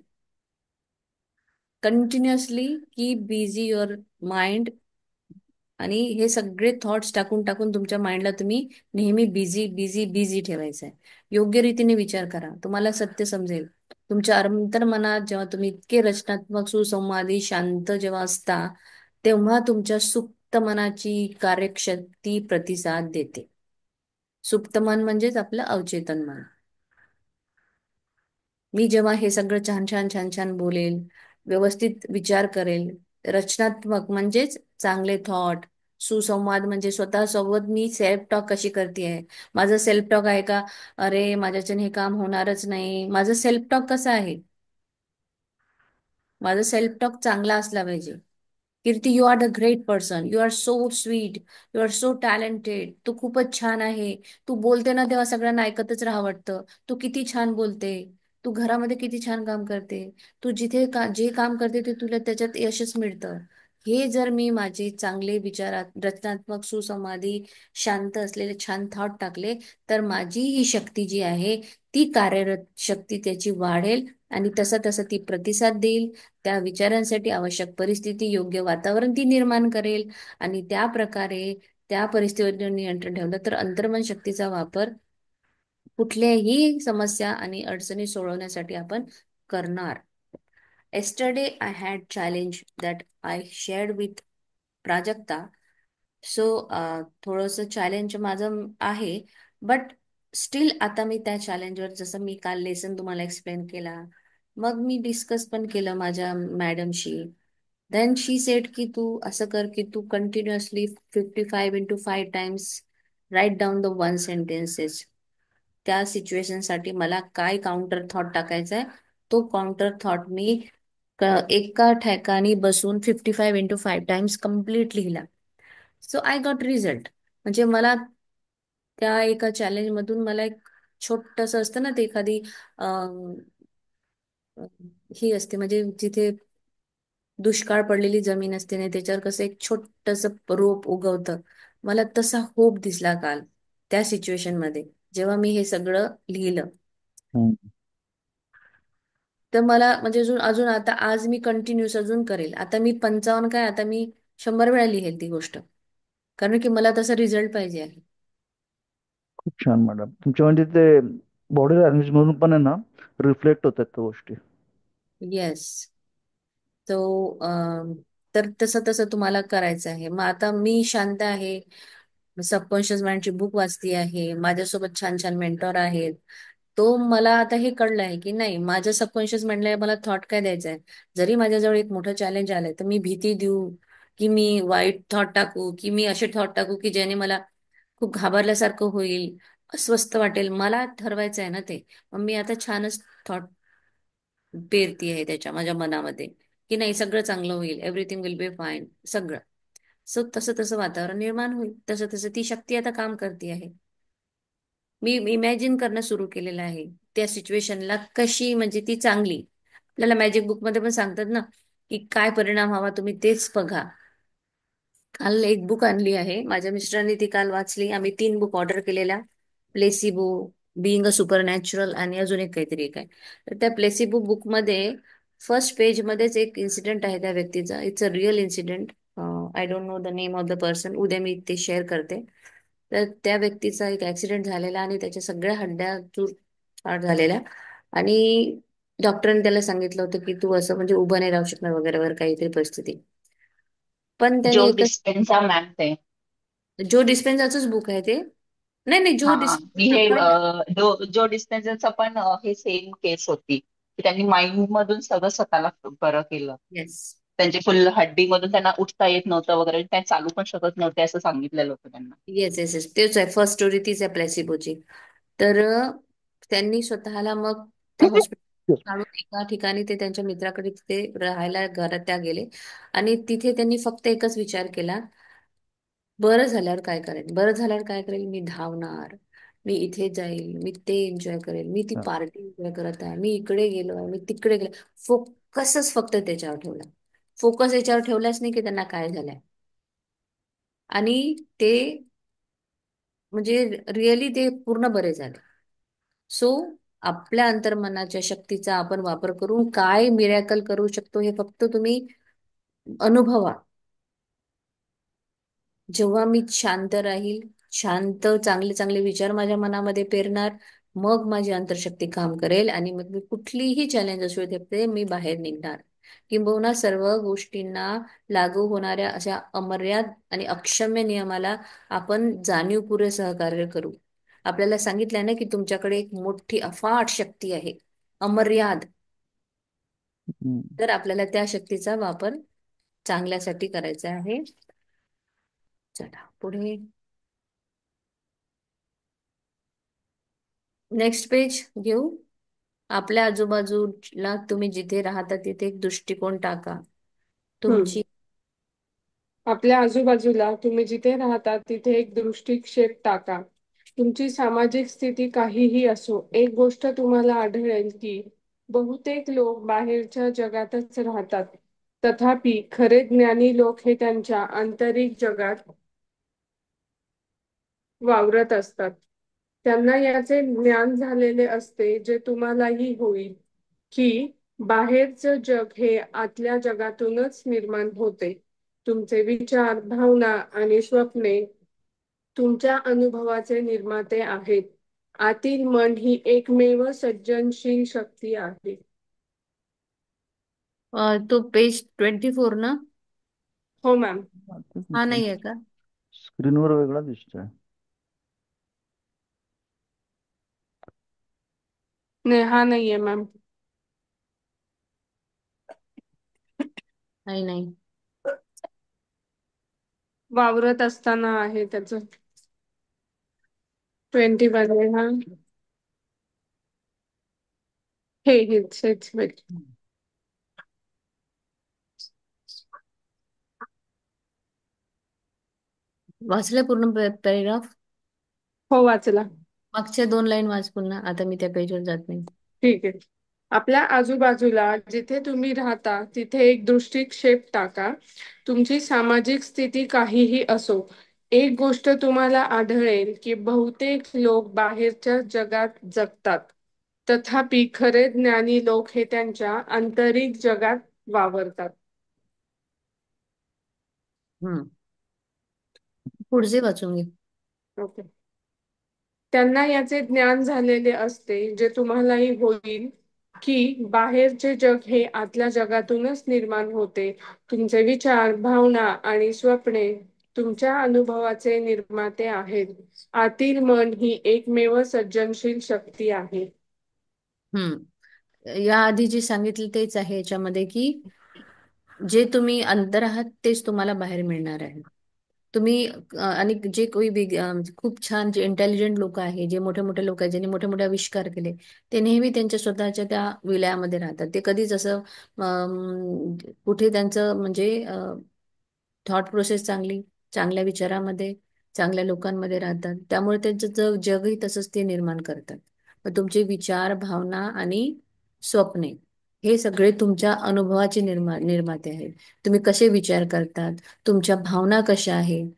Continuously keep busy your mind. आणि हे सगळे थॉट्स टाकून टाकून तुमच्या माइंडला तुम्ही नेहमी बिझी बिझी बिझी ठेवायचं आहे. योग्य रीतीने विचार करा, तुम्हाला सत्य समजेल. तुमच्या अंतर्मनात जेव्हा तुम्ही इतके रचनात्मक, सुसंवादी, शांत जेव्हा असता, तेव्हा तुमच्या सुप्त मनाची कार्यशक्ती प्रतिसाद देते. सुप्त मन म्हणजेच आपलं अवचेतन मन. मी जेव्हा हे सगळं छान छान छान छान बोलेल, व्यवस्थित विचार करेल, रचनात्मक म्हणजेच चांगले थॉट, सुसंवाद म्हणजे स्वतःसोबत मी सेल्फ टॉक कशी करते आहे. माझं सेल्फ टॉक आहे का, अरे माझ्याच्याने हे काम होणारच नाही. माझं सेल्फ टॉक कसं आहे? माझा सेल्फ टॉक चांगला असला पाहिजे. Kirti, you are the great person, you are so sweet, you are so talented. तू खूपच छान आहे. तू बोलते ना तेव्हा सगळ्यांना ऐकतच राहावं वाटतं. तू किती छान बोलते. तू घरामध्ये किती छान काम करते. तू जिथे जे काम करते ते तुला त्याच्यात यशच मिळतं. हे जर मी माझे चांगले विचारात रचनात्मक, सुसंवादी, शांत असलेले छान थॉट टाकले, तर माझी ही शक्ती जी आहे ती कार्यरत शक्ती त्याची वाढेल आणि तसं तसं ती प्रतिसाद देईल. त्या विचारांसाठी आवश्यक परिस्थिती, योग्य वातावरण ती निर्माण करेल. आणि त्या प्रकारे त्या परिस्थितीवर नियंत्रण ठेवलं तर अंतर्मन शक्तीचा वापर कुठल्याही समस्या आणि अडचणी सोडवण्यासाठी आपण करणार. Yesterday I had challenge that I shared with Prajakta. So थोडंसं चॅलेंज माझं आहे. बट स्टील आता मी त्या चॅलेंजवर, जसं मी काल लेसन तुम्हाला एक्सप्लेन केला, मग मी डिस्कस पण केलं माझ्या मॅडमशी. देन शी सेड की तू असं कर की तू continuously 55 into 5 times write down the one sentences. त्या सिच्युएशनसाठी मला काय काउंटर थॉट टाकायचा आहे, तो काउंटर थॉट मी एका ठिकाणी बसून 55 into 5 times कम्प्लीट लिहिला. So I got result. म्हणजे मला त्या एका चॅलेंज मधून मला एक छोटस असतं ना, ते एखादी अं, ही असते म्हणजे जिथे दुष्काळ पडलेली जमीन असते ना, त्याच्यावर कसं एक छोटस रोप उगवतं. मला तसा होप दिसला काल त्या सिच्युएशन मध्ये, जेव्हा मी हे सगळं लिहिलं. हम्म. तर मला म्हणजे अजून अजून आता आज मी कंटिन्यूस अजून करेल. आता मी 55 काय, आता मी 100 वेळा लिहेल ती गोष्ट, कारण की मला तसा रिझल्ट पाहिजे आहे. खूप छान मॅडम. तुमच्या म्हणजे ते बॉडी लँग्वेज मधून पण आहे ना, रिफ्लेक्ट होतात त्या गोष्टी. येस. तो तर तसं तसं तुम्हाला करायचं आहे. मग आता मी शांत आहे, सबकॉन्शियस माइंडची बुक वाचती आहे, माझ्यासोबत छान छान मेंटॉर आहेत. तो मला आता हे कळलं आहे की नाही, माझ्या सबकॉन्शियस माइंडला मला थॉट काय द्यायचा आहे. जरी माझ्याजवळ एक मोठं चॅलेंज आलंय तर मी भीती देऊ, की मी वाईट थॉट टाकू, की मी असे थॉट टाकू की ज्याने मला खूप घाबरल्यासारखं होईल, अस्वस्थ वाटेल, मला ठरवायचं आहे ना ते. मग मी आता छानच थॉट पेरती आहे त्याच्या माझ्या मनामध्ये, की नाही सगळं चांगलं होईल, एव्हरीथिंग विल बी फाईन सगळं. सो तसं तसं वातावरण निर्माण होईल, तसं तसं ती शक्ती आता काम करते आहे. मी इमॅजिन करणं सुरू केलेलं आहे त्या सिच्युएशनला कशी, म्हणजे ती चांगली. आपल्याला मॅजिक बुक मध्ये पण सांगतात ना की काय परिणाम हवा तुम्ही तेच बघा. काल एक बुक आणली आहे माझ्या मिस्टरांनी, ती काल वाचली. आम्ही 3 बुक ऑर्डर केलेल्या. Placebo, being a super natural आणि अजून एक काहीतरी एक आहे. तर त्या प्लेसिबो बुकमध्ये फर्स्ट पेज मध्येच एक इन्सिडेंट आहे त्या व्यक्तीचा. It's a real incident. I don't know the name of the person. उद्या मी ते शेअर करते. तर त्या व्यक्तीचा एक ऍक्सिडेंट झालेला आणि त्याच्या सगळ्या हड्ड्या चूर झालेल्या. आणि डॉक्टरांनी त्याला सांगितलं होतं की तू असं म्हणजे उभं नाही राहू शकणार वगैरे वगैरे काहीतरी परिस्थिती. पण जो त्यांनी एकच, डिस्पेन्झा मॅम ते. जो डिस्पेन्झाचंच बुक आहे ते. नाही नाही, जो हा, मी डिस्पेन्झा हे पण. जो डिस्पेन्झाचं पण हे सेम केस होती की त्यांनी माइंड मधून सगळं स्वतःला बरं केलं. येस त्यांची फुल हड्डी मधून त्यांना उठता येत नव्हतं वगैरे, त्या चालू पण शकत नव्हते असं सांगितलेलं होतं त्यांना. येस येस येस, तेच आहे. फर्स्ट स्टोरी तीच आहे प्लॅसिबोची. तर त्यांनी स्वतःला मग त्या हॉस्पिटल काढून एका ठिकाणी ते त्यांच्या मित्राकडे तिथे राहायला घरात त्या गेले. आणि तिथे त्यांनी फक्त एकच विचार केला, बरं झाल्यावर काय करेल, बरं झाल्यावर काय करेल, मी धावणार, मी इथे जाईल, मी ते एन्जॉय करेल, मी ती हा. पार्टी एन्जॉय करत आहे, मी इकडे गेलो आहे, मी तिकडे गेलो. फोकसच फक्त त्याच्यावर ठेवला. फोकस याच्यावर ठेवलाच नाही की त्यांना काय झालंय. आणि ते म्हणजे रिअली ते पूर्ण बरे झाले. सो आपल्या अंतर्मनाच्या शक्तीचा आपण वापर करून काय मिरॅकल करू शकतो हे फक्त तुम्ही अनुभवा. जेव्हा मी शांत राहील, शांत चांगले चांगले विचार माझ्या मनामध्ये पेरणार, मग माझी अंतरशक्ती काम करेल आणि मग मी कुठलीही चॅलेंज असू दे ते मी बाहेर निघणार. किंबहुना सर्व गोष्टींना लागू होणाऱ्या अशा अमर्याद आणि अक्षम्य नियमाला आपण जाणीवपूर्वक सहकार्य करू. आपल्याला सांगितलंय ना की तुमच्याकडे एक मोठी अफाट शक्ती आहे, अमर्याद. हम्म. तर आपल्याला त्या शक्तीचा वापर चांगल्यासाठी करायचा आहे. चला पुढे नेक्स्ट पेज घेऊ. आपल्या आजूबाजूला तुम्ही जिथे राहता तिथे एक दृष्टिकोन टाका. हम्म. तुमची आपल्या आजूबाजूला तुम्ही जिथे राहता तिथे एक दृष्टिक्षेप टाका. तुमची सामाजिक स्थिती काहीही असो, एक गोष्ट तुम्हाला आढळेल की बहुतेक लोक बाहेरच्या जगातच राहतात. तथापि खरे ज्ञानी लोक हे त्यांच्या आंतरिक जगात वावरत असतात. त्यांना याचे ज्ञान झालेले असते, जे तुम्हालाही होईल, की बाहेरचं जग हे आतल्या जगातूनच निर्माण होते. तुमचे विचार, भावना आणि स्वप्ने तुमच्या अनुभवाचे निर्माते आहेत. आतील मन ही एकमेव सर्जनशील शक्ती आहे. तो पेज 24 ना? हो मॅम. हा नाही आहे का? स्क्रीनवर वेगळा दिसतोय. नाही, हा नाहीये मॅम. नाही नाही. वावरत असताना आहे त्याच. 21 आहे हा. हेच wait. वाचलं पूर्ण पॅरेग्राफ? हो, वाचला. मागच्या 2 लाईन वाच पुन्हा. आता मी त्या पेजवर जात नाही. ठीक आहे. आपल्या आजूबाजूला जिथे तुम्ही राहता तिथे एक दृष्टिक्षेप टाका. तुमची सामाजिक स्थिती काहीही असो, एक गोष्ट तुम्हाला आढळेल की बहुतेक लोक बाहेरच्या जगात जगतात. तथापि खरे ज्ञानी लोक हे त्यांच्या आंतरिक जगात वावरतात. हम्म. पुढचे वाचून घे. ओके. त्यांना याचे ज्ञान झालेले असते, जे तुम्हालाही होईल, की बाहेरचे जग हे आतल्या जगातूनच निर्माण होते. तुमचे विचार, भावना आणि स्वप्ने तुमच्या अनुभवाचे निर्माते आहेत. आतील मन ही एकमेव सर्जनशील शक्ती आहे. या आधी जे सांगितलं तेच आहे याच्यामध्ये, की जे तुम्ही अंदर आहात तेच तुम्हाला बाहेर मिळणार आहे. तुम्ही आणि जे कोणी खूप छान जे इंटेलिजंट लोक आहे, जे मोठे मोठे लोक आहेत, ज्यांनी मोठे मोठे आविष्कार केले, ते नेहमी त्यांच्या स्वतःच्या त्या विलयामध्ये राहतात. ते कधीच असं कुठे त्यांचं म्हणजे थॉट प्रोसेस चांगली, चांगल्या विचारामध्ये, चांगल्या लोकांमध्ये राहतात. त्यामुळे त्यांचं जगही तसंच ते निर्माण करतात. मग तुमचे विचार, भावना आणि स्वप्ने हे सगळे तुमच्या अनुभवाचे निर्माते आहेत. तुम्ही कसे विचार करतात, तुमच्या भावना कशा आहेत.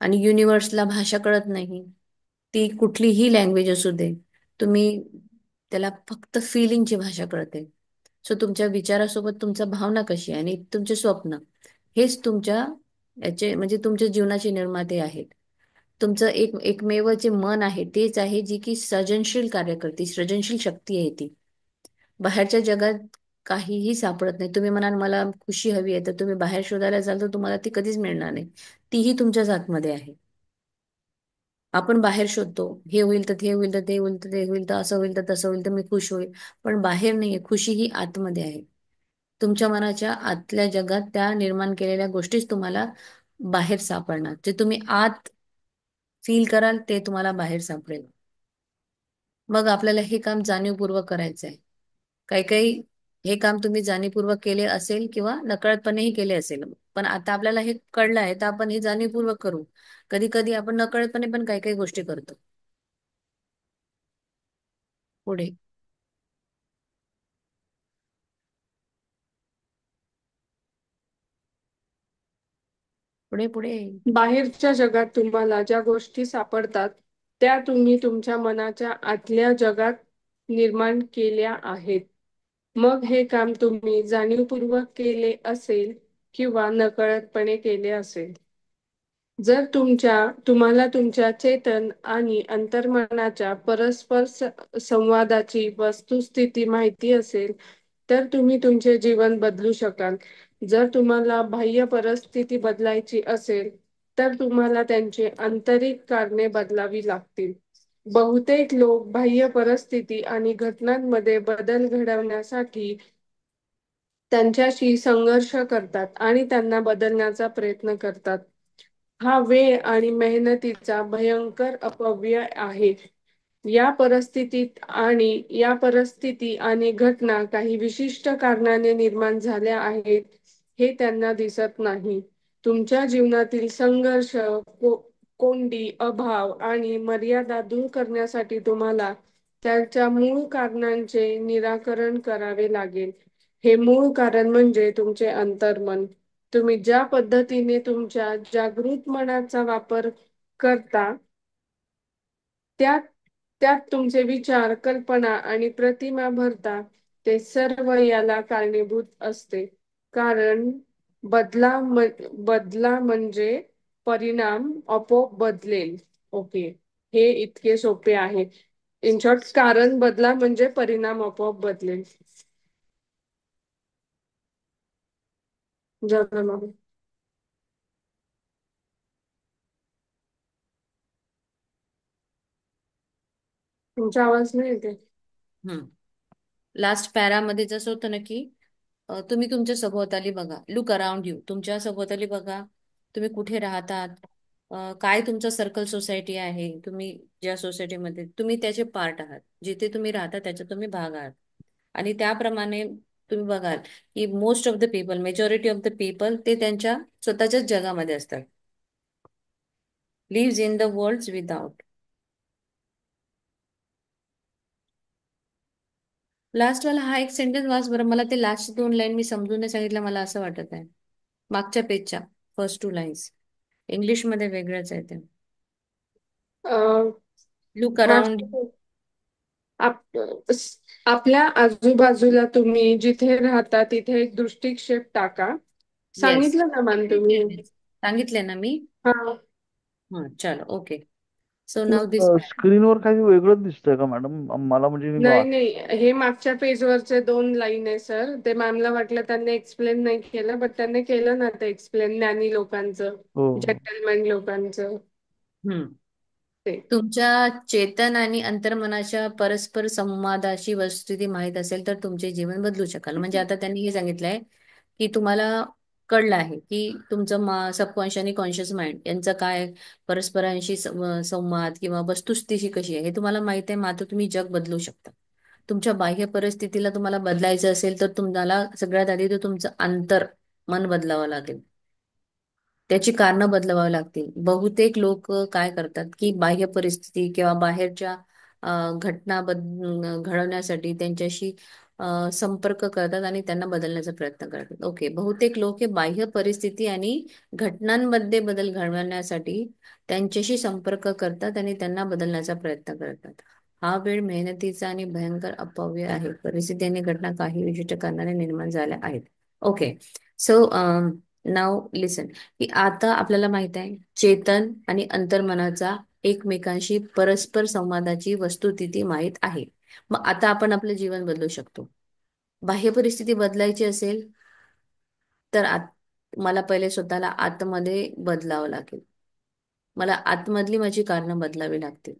आणि युनिव्हर्सला भाषा कळत नाही, ती कुठलीही लँग्वेज असू दे, तुम्ही त्याला फक्त फिलिंगची भाषा कळते. सो तुमच्या विचारासोबत तुमच्या भावना कशी आहे आणि तुमचे स्वप्न, हेच तुमच्या याचे म्हणजे तुमच्या जीवनाचे निर्माते आहेत. तुमचं एकमेव जे मन आहे तेच आहे जी की सर्जनशील कार्य करते, सृजनशील शक्ती आहे ती. बाहेरच्या जगात काहीही सापडत नाही. तुम्ही म्हणाल मला खुशी हवी आहे, तर तुम्ही बाहेर शोधायला जाल तर तुम्हाला ती कधीच मिळणार नाही. तीही तुमच्याच आतमध्ये आहे. आपण बाहेर शोधतो, हे होईल तर ते होईल तर ते होईल तर ते होईल तर असं होईल तर तसं होईल तर मी खुश होईल. पण बाहेर नाहीये, खुशी ही आतमध्ये आहे. तुमच्या मनाच्या आतल्या जगात त्या निर्माण केलेल्या गोष्टीच तुम्हाला बाहेर सापडणार. जे तुम्ही आत फील कराल ते तुम्हाला बाहेर सापडेल. मग आपल्याला हे काम जाणीवपूर्वक करायचं आहे. काही काही हे काम तुम्ही जाणीवपूर्वक केले असेल किंवा नकळतपणेही केले असेल. पण आता आपल्याला हे कळलं आहे तर आपण हे जाणीवपूर्वक करू. कधी कधी आपण नकळतपणे पण काही काही गोष्टी करतो. पुढे पुढे पुढे. बाहेरच्या जगात तुम्हाला ज्या गोष्टी सापडतात त्या तुम्ही तुमच्या मनाच्या आतल्या जगात निर्माण केल्या आहेत. मग हे काम तुम्ही जाणीवपूर्वक केले असेल किंवा नकळतपणे केले असेल. जर तुम्हाला तुमच्या चेतन आणि अंतर्मनाच्या परस्पर संवादाची वस्तुस्थिती माहिती असेल तर तुम्ही तुमचे जीवन बदलू शकाल. जर तुम्हाला बाह्य परिस्थिती बदलायची असेल तर तुम्हाला त्यांची आंतरिक कारणे बदलावी लागतील. बहुतेक लोक बाह्य परिस्थिती आणि घटनांमध्ये बदल घडवण्यासाठी त्यांच्याशी संघर्ष करतात आणि त्यांना बदलण्याचा प्रयत्न करतात. हा वेळ आणि मेहनतीचा भयंकर अपव्यय आहे. या परिस्थिती आणि घटना काही विशिष्ट कारणाने निर्माण झाल्या आहेत हे त्यांना दिसत नाही. तुमच्या जीवनातील संघर्ष, कोंडी, अभाव आणि मर्यादा दूर करण्यासाठी तुम्हाला त्याच्या मूळ कारणांचे निराकरण करावे लागेल. हे मूळ कारण म्हणजे तुमचे अंतर्मन. तुम्ही ज्या पद्धतीने तुमच्या जागृत मनाचा वापर करता त्यात त्यात तुमचे विचार, कल्पना आणि प्रतिमा भरता ते सर्व याला कारणीभूत असते. कारण बदला म्हणजे परिणाम आपोआप बदलेल. ओके, हे इतके सोपे आहे. इन शॉर्ट, कारण बदला म्हणजे परिणाम आपोआप बदलेल. झालं. तुमचा आवाज नाही येते. लास्ट पॅरामध्ये जसं होतं ना की तुम्ही तुमच्या सभोवताली बघा, लुक अराउंड यू. तुमच्या सभोवताली बघा, तुम्ही कुठे राहतात, काय तुमचं सर्कल सोसायटी आहे, तुम्ही ज्या सोसायटीमध्ये तुम्ही त्याचे पार्ट आहात, जिथे तुम्ही राहता त्याचा तुम्ही भाग आहात. आणि त्याप्रमाणे तुम्ही बघाल की most of the people, majority of the people ते त्यांच्या स्वतःच्याच जगामध्ये असतात. Lives in the world without. Last वाला हा एक सेंटेन्स वाच बरं. मला ते लास्ट 2 लाईन मी समजून नाही सांगितलं, मला असं वाटत आहे. मागच्या पेजच्या फर्स्ट 2 लाईन्स इंग्लिशमध्ये वेगळंच आहे ते. अं, लुक हा अराउंड. आपल्या आजूबाजूला तुम्ही जिथे राहता तिथे एक दृष्टिक्षेप टाका. येस, सांगितलं ना मान तुम्ही? सांगितले ना मी. हा. हा चलो, ओके. So now this. स्क्रीनवर काही वेगळंच दिसतंय का मॅडम? मला म्हणजे मी नाही नाही, हे मागच्या पेजवरचे 2 लाईन आहे सर. ते मॅमला वाटलं त्यांनी एक्सप्लेन नाही केलं, बट त्यांनी केलं ना ते एक्सप्लेन, ज्ञानी लोकांचं, हो. जेंटलमॅन लोकांचं हम्म. ते. तुमच्या चेतन आणि अंतर्मनाच्या परस्पर संवादाची वस्तुस्थिती माहीत असेल तर तुमचे जीवन बदलू शकाल. म्हणजे आता त्यांनी हे सांगितलंय की तुम्हाला कळलं आहे की तुमचं सबकॉन्शियस आणि कॉन्शियस माइंड यांचं काय परस्परांशी संवाद किंवा वस्तुस्थिती कशी आहे हे तुम्हाला माहित आहे. मात्र तुम्ही जग बदलू शकता. तुमच्या बाह्य परिस्थितीला तुम्हाला बदलायचं असेल तर तुम्हाला सगळ्यात आधी तर तुमचं मन बदलावं लागेल. त्याची कारणं बदलवावी लागतील. बहुतेक लोक काय करतात की बाह्य परिस्थिती किंवा बाहेरच्या घटना घडवण्यासाठी त्यांच्याशी संपर्क करतात आणि त्यांना बदलण्याचा प्रयत्न करतात. ओके, बहुतेक लोक हे बाह्य परिस्थिती आणि घटनांमध्ये बदल घडवण्यासाठी त्यांच्याशी संपर्क करतात आणि त्यांना बदलण्याचा प्रयत्न करतात. हा वेळ मेहनतीचा आणि भयंकर अपव्यय आहे. परिस्थिती आणि घटना काही विशिष्ट कारणाने निर्माण झाल्या आहेत. ओके. सो नाव लिसन, की आता आपल्याला माहित आहे चेतन आणि अंतर्मनाचा एकमेकांशी परस्पर संवादाची वस्तुस्थिती माहीत आहे. मग आता आपण आपलं जीवन बदलू शकतो. बाह्य परिस्थिती बदलायची असेल तर मला पहिले स्वतःला आतमध्ये बदलावं लागेल. मला आतमधली माझी कारणं बदलावी लागतील.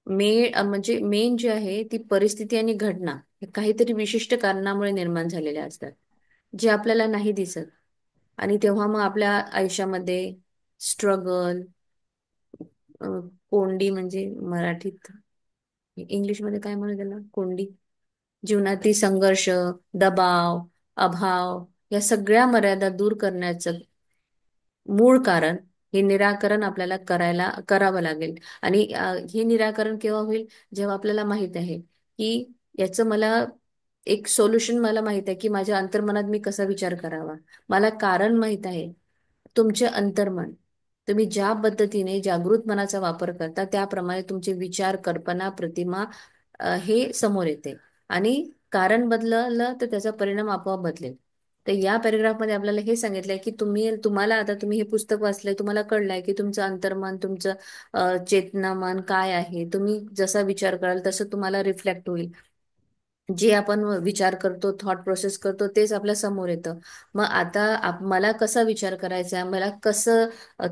म्हणजे मेन जे आहे ती परिस्थिती आणि घटना हे काहीतरी विशिष्ट कारणामुळे निर्माण झालेल्या असतात, जे आपल्याला नाही दिसत. आणि तेव्हा मग आपल्या आयुष्यामध्ये स्ट्रगल, कोंडी म्हणजे मराठीत, इंग्लिशमध्ये काय म्हणू त्याला, कोंडी, जीवनातील संघर्ष, दबाव, अभाव या सगळ्या मर्यादा दूर करण्याचं मूळ कारण, हे निराकरण आपल्याला करावं लागेल. आणि हे निराकरण केव्हा होईल, जेव्हा आपल्याला माहित आहे की याचं मला एक सोल्युशन, मला माहित आहे की माझ्या अंतर्मनात मी कसा विचार करावा. मला कारण माहित आहे. तुमचे अंतर्मन, तुम्ही ज्या पद्धतीने जागृत मनाचा वापर करता त्याप्रमाणे तुमचे विचार, कल्पना, प्रतिमा हे समोर येते. आणि कारण बदललं तर त्याचा परिणाम आपोआप बदलेल. तर या पॅरेग्राफमध्ये आपल्याला हे सांगितलंय की तुम्हाला आता तुम्ही हे पुस्तक वाचलंय, तुम्हाला कळलंय की तुमचं अंतर्मन, तुमचं चेतनामन काय आहे. तुम्ही जसा विचार कराल तसं तुम्हाला रिफ्लेक्ट होईल. जे आपण विचार करतो, थॉट प्रोसेस करतो, तेच आपल्या समोर येतं. मग आता मला कसा विचार करायचा आहे, मला कसं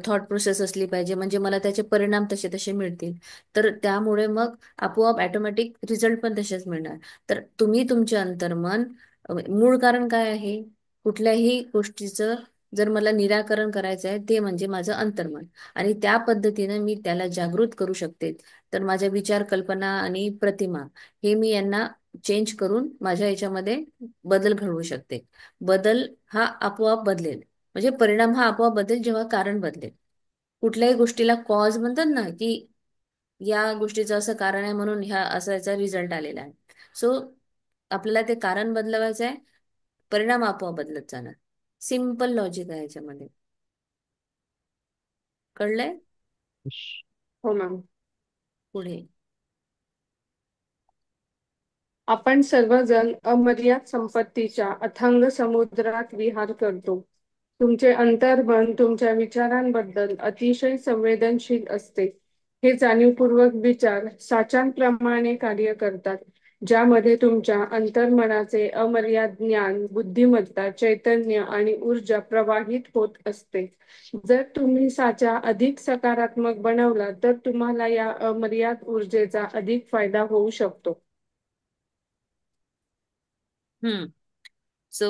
थॉट प्रोसेस असली पाहिजे, म्हणजे मला त्याचे परिणाम तसे तसे मिळतील. तर त्यामुळे मग आपोआप ऑटोमॅटिक रिझल्ट पण तसेच मिळणार. तर तुम्ही तुमचे अंतर्मन, मूळ कारण काय आहे कुठल्याही गोष्टीचं, जर मला निराकरण करायचं आहे ते म्हणजे माझं अंतर्मन. आणि त्या पद्धतीने मी त्याला जागृत करू शकते. तर माझ्या विचार, कल्पना आणि प्रतिमा हे मी यांना चेंज करून माझ्या याच्यामध्ये बदल घडवू शकते. बदल हा आपोआप बदलेल, म्हणजे परिणाम हा आपोआप बदलेल जेव्हा कारण बदलेल. कुठल्याही गोष्टीला कॉज म्हणतात ना, की या गोष्टीचं असं कारण आहे म्हणून ह्या असा याचा रिझल्ट आलेला आहे. सो आपल्याला ते कारण बदलवायचं आहे, परिणाम आपोआप बदलत जाणार. सिम्पल लॉजिक आहे याच्यामध्ये. कळलंय? हो मॅम. पुढे. आपण सर्वजण अमर्याद संपत्तीच्या अथांग समुद्रात विहार करतो. तुमचे अंतर्मन तुमच्या विचारांबद्दल अतिशय संवेदनशील असते. हे जाणीवपूर्वक विचार साचांप्रमाणे कार्य करतात, ज्यामध्ये तुमच्या अंतर्मनाचे अमर्याद ज्ञान, बुद्धिमत्ता, चैतन्य आणि ऊर्जा प्रवाहित होत असते. जर तुम्ही साचा अधिक सकारात्मक बनवला तर तुम्हाला या अमर्याद ऊर्जेचा अधिक फायदा होऊ शकतो. सो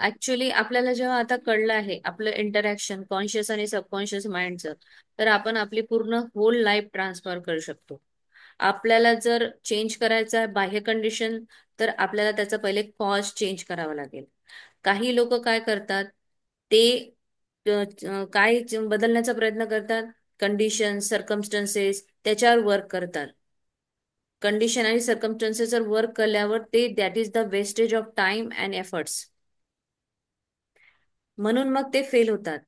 ऍक्च्युली आपल्याला जेव्हा आता कळलं आहे आपलं इंटरॅक्शन कॉन्शियस आणि सबकॉन्शियस माइंडचं, तर आपण आपली पूर्ण होल लाईफ ट्रान्सफर करू शकतो. आपल्याला जर चेंज करायचं आहे बाह्य कंडिशन, तर आपल्याला त्याचा पहिले कॉज चेंज करावा लागेल. काही लोक काय करतात, ते काय बदलण्याचा प्रयत्न करतात, कंडिशन, सर्कमस्टन्सेस त्याच्यावर वर्क करतात. कंडिशन आणि सर्कमस्टन्सेसवर वर्क केल्यावर ते that is the wastage of time and efforts, म्हणून मग ते फेल होतात.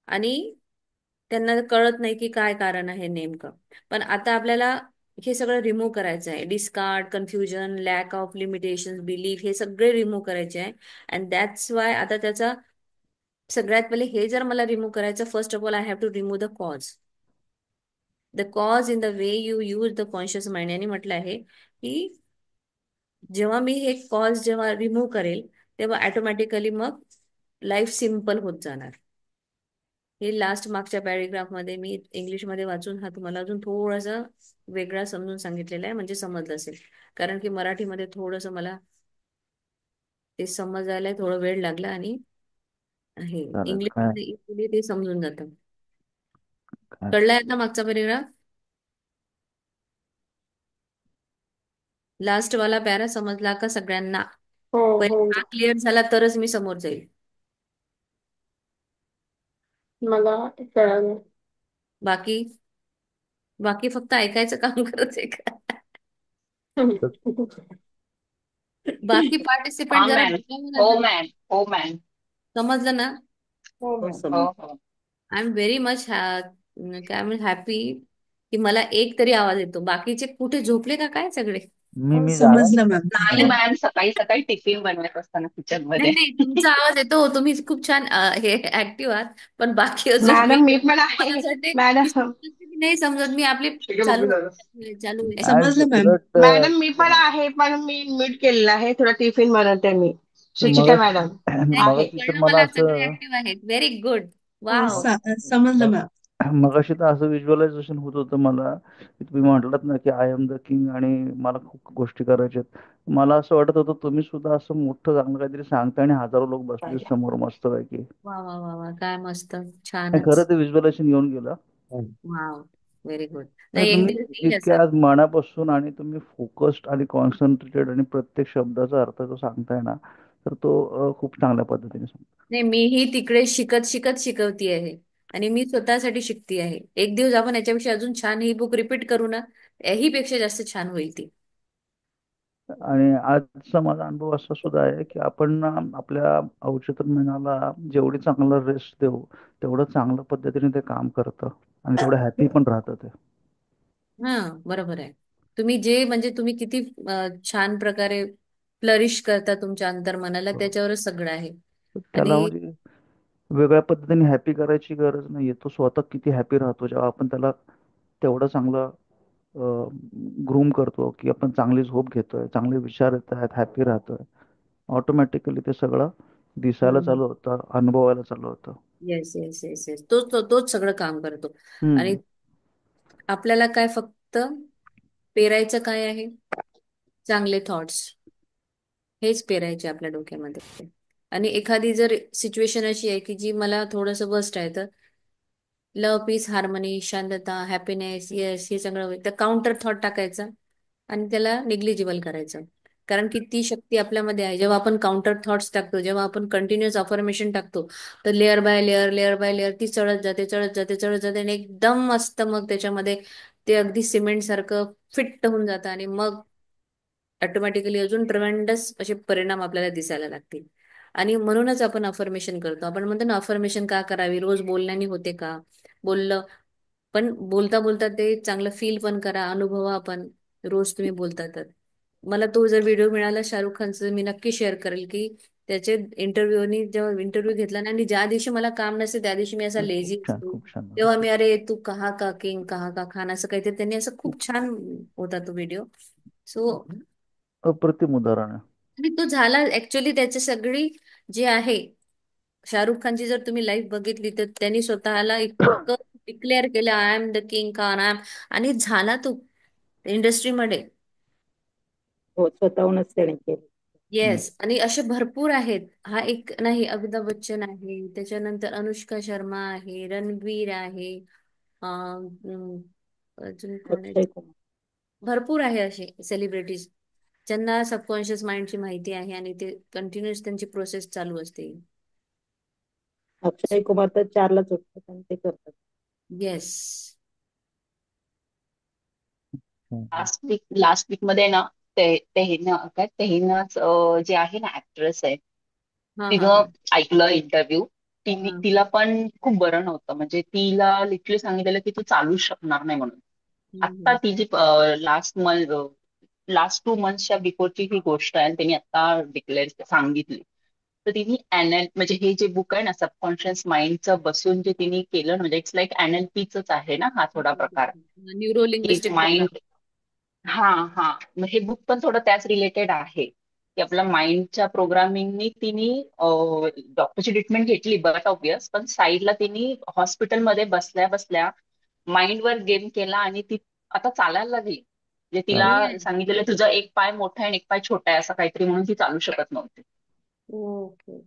आणि त्यांना कळत नाही की काय कारण आहे नेमकं. पण आता आपल्याला हे सगळं रिमूव्ह करायचं आहे. Discard, confusion, lack of limitation, belief हे सगळे रिमूव्ह करायचे आहे. अँड दॅट्स वाय आता त्याचा सगळ्यात पहिले हे जर मला रिमूव्ह करायचं, first of all I have to remove the cause. The cause in the way you use the conscious mind. यांनी म्हटलं आहे की जेव्हा मी हे कॉज जेव्हा रिमूव्ह करेल तेव्हा ऑटोमॅटिकली मग लाईफ सिम्पल होत जाणार. हे लास्ट मागच्या पॅरेग्राफ मध्ये मी इंग्लिशमध्ये वाचून हा तुम्हाला अजून थोडासा वेगळा समजून सांगितलेला आहे, म्हणजे समजलं असेल. कारण की मराठीमध्ये थोडंसं मला ते समजायला थोडा वेळ लागला, आणि हे चालेल. काय इंग्लिशमध्ये इझिली ते समजून जातं. काय कळलाय आता मागचा पॅरेग्राफ? लास्ट वाला पॅरा समजला का सगळ्यांना? हो पहिले हो, हा क्लिअर झाला तरच मी समोर जाईल. मला कळालं. बाकी बाकी फक्त ऐकायचं काम करत आहे का? तर बाकी पार्टिसिपेंट हा जरा मॅम. डोक्यावर हो आता. मॅम. समजलं ना? हो हो, मॅम. हो समज हो. आय एम व्हेरी मच काय म्हणजे हॅपी की मला एक तरी आवाज येतो, बाकीचे कुठे झोपले का काय सगळे? मी जागा समजलं मॅम. नाही मॅम, सकाळी सकाळी टिफिन बनवत असताना किचन नाही मध्ये. नाही, तुमचा आवाज येतो, तुम्ही खूप छान हे ऍक्टिव्ह आहात. पण बाकी अजून मी मॅडम मी पण मला आहे. असं वाटते मी मॅडम समजत की नाही समजत, मी आपली चालू आहे चालू आहे. आज समजलं मॅम. उलट मॅडम मी पण आहे, पण मी म्यूट केलेलं आहे. थोडा टिफिन बनवते मी. सुचिता मगाशी मॅडम नाही नाही, मगाशी तर कळलं मला मला, सगळे असं ऍक्टिव्ह आहेत. Very good. वाव. समजलं मॅम. मगाशी तर असं विज्युअलायझेशन होत होतं मला, की तुम्ही म्हटलात ना की आय एम द किंग आणि मला खूप गोष्टी करायच्या आहेत. मला असं वाटत होतं तुम्ही सुद्धा असं मोठं चांगलं काहीतरी सांगताय आणि हजारो लोक बसले समोर मस्तपैकी. वा वा वा वा, काय मस्त, आणि खरं छानच. ते विज्युअलायझेशन येऊन गेलं. Wow, very good. नाही नाही, एक तुम्ही दिवस येईल असं. इतक्या आज मनापासून आणि तुम्ही फोकस्ड आणि कॉन्सन्ट्रेटेड आणि प्रत्येक शब्दाचा अर्थ जो सांगताय ना, तर तो खूप चांगल्या पद्धतीने सांगता. नाही, मीही तिकडे शिकत शिकत शिकवती आहे आणि मी स्वतःसाठी शिकती आहे. एक दिवस आपण याच्यापेक्षा अजून छान ही बुक रिपीट करू ना, याही पेक्षा जास्त छान होईल ती. आणि आजचा माझा अनुभव असा सुद्धा आहे की आपण ना आपल्या अवचेतन जेवढी चांगलं रेस्ट देऊ तेवढं चांगल्या पद्धतीने ते काम करतं आणि तेवढं हॅपी पण राहतं ते. हा, बरोबर आहे. तुम्ही जे म्हणजे तुम्ही किती छान प्रकारे फ्लरिश करता तुमच्या अंतर्मनाला, त्याच्यावरच सग्न आहे. त्याला आणि म्हणजे वेगळ्या पद्धतीने हॅपी करायची गरज नाहीये. तो स्वतः किती हॅपी राहतो जेव्हा आपण त्याला तेवढं चांगलं ग्रूम करतो की आपण चांगली झोप घेतोय, चांगले विचार येत आहेत, हॅपी राहतोय. ऑटोमॅटिकली ते सगळं दिसायला चालू होतं, अनुभवायला चालू होतं. येस येस येस येस, तोच सगळं काम करतो. आणि हम्म. आपल्याला काय फक्त पेरायचं काय आहे? चांगले थॉट्स, हेच पेरायचे आपल्या डोक्यामध्ये. आणि एखादी जर सिच्युएशन अशी आहे की जी मला थोडंसं वर्स्ट आहे, तर लव, पीस, हार्मनी, शांतता, हॅपीनेस, येस, हे सगळं तर काउंटर थॉट टाकायचा आणि त्याला निग्लिजिबल करायचं. कारण की ती शक्ती आपल्यामध्ये आहे. जेव्हा आपण काउंटर थॉट्स टाकतो, जेव्हा आपण कंटिन्युअस अफर्मेशन टाकतो, तर layer by layer, layer by layer ती चढत जाते, चढत जाते, चढत जाते आणि एकदम मस्त मग त्याच्यामध्ये ते अगदी सिमेंट सारखं फिट्ट होऊन जातं आणि मग ऑटोमॅटिकली अजून ट्रमेंडस असे परिणाम आपल्याला दिसायला लागतील. आणि म्हणूनच आपण अफर्मेशन करतो. आपण म्हणतो ना, अफर्मेशन का करावी, रोज बोलण्याने होते का? बोललं, पण बोलता बोलता ते चांगलं फील पण करा, अनुभवा पण. रोज तुम्ही बोलता तर. मला तो जर व्हिडिओ मिळाला शाहरुख खानचा, मी नक्की शेअर करेल की त्याचे इंटरव्ह्यूनी जेव्हा इंटरव्ह्यू घेतला ना, आणि ज्या दिवशी मला काम नसते त्या दिवशी मी असा खूप लेझी छान, असतो, खूप छान मॅडम. तेव्हा मी, अरे तू कहा का किंग, कहा का खान, असं काहीतरी त्यांनी असं खूप छान होता तो व्हिडिओ. सो, अप्रतिम उदाहरण आहे. आणि तो झाला ऍक्च्युली, त्याची सगळी जे आहे, शाहरुख खानची जर तुम्ही लाईफ बघितली तर त्यांनी स्वतःला इतकं डिक्लेअर केलं, I am the king Khan, I am, आणि झाला तो इंडस्ट्रीमध्ये. हो, स्वतःहूनच त्याने केलं. हम्म. येस, आणि असे भरपूर आहेत. हा एक नाही, अमिताभ बच्चन आहे, त्याच्यानंतर अनुष्का शर्मा आहे, रणवीर आहे, अजून कोण आहे? अक्षय कुमार. भरपूर आहे असे सेलिब्रिटीज ज्यांना सबकॉन्शियस माइंडची माहिती आहे आणि ते कंटिन्युअस त्यांची प्रोसेस चालू असते. अक्षय कुमार तर 4लाच उठतात आणि ते करतात. येस. हम्म. लास्ट वीक मध्ये ना, तेहीनाच जे आहे ना, ऍक्ट्रेस आहे, हा हा हा तिचं ऐकलं इंटरव्ह्यू. हा. तिला पण खूप बरं नव्हतं, म्हणजे तिला लिटरली सांगितलेलं की तू चालू शकणार नाही म्हणून. आता हम्म. ती जी लास्ट 2 मंथच्या बिफोरची ही गोष्ट आहे आणि तिने आता डिक्लेअर सांगितली. तर तिने म्हणजे हे जे बुक आहे ना, सबकॉन्शियस माइंडचं बसून जे तिने केलं ना, म्हणजे इट्स लाईक NLPच आहे ना हा थोडा प्रकार, न्यूरो की लिंग्विस्टिक प्रोग्राम. माइंड. हा हा, मग हे बुक पण थोडं त्याच रिलेटेड आहे, की आपल्या माइंडच्या प्रोग्रामिंगनी तिने डॉक्टरची ट्रीटमेंट घेतली बट ऑब्वियस, पण साईडला तिने हॉस्पिटलमध्ये बसल्या बसल्या माइंडवर गेम केला आणि ती आता चालायला लागली. म्हणजे तिला सांगितलेलं तुझा एक पाय मोठा आहे आणि एक पाय छोटा आहे असं काहीतरी, म्हणून ती चालू शकत नव्हती. ओके.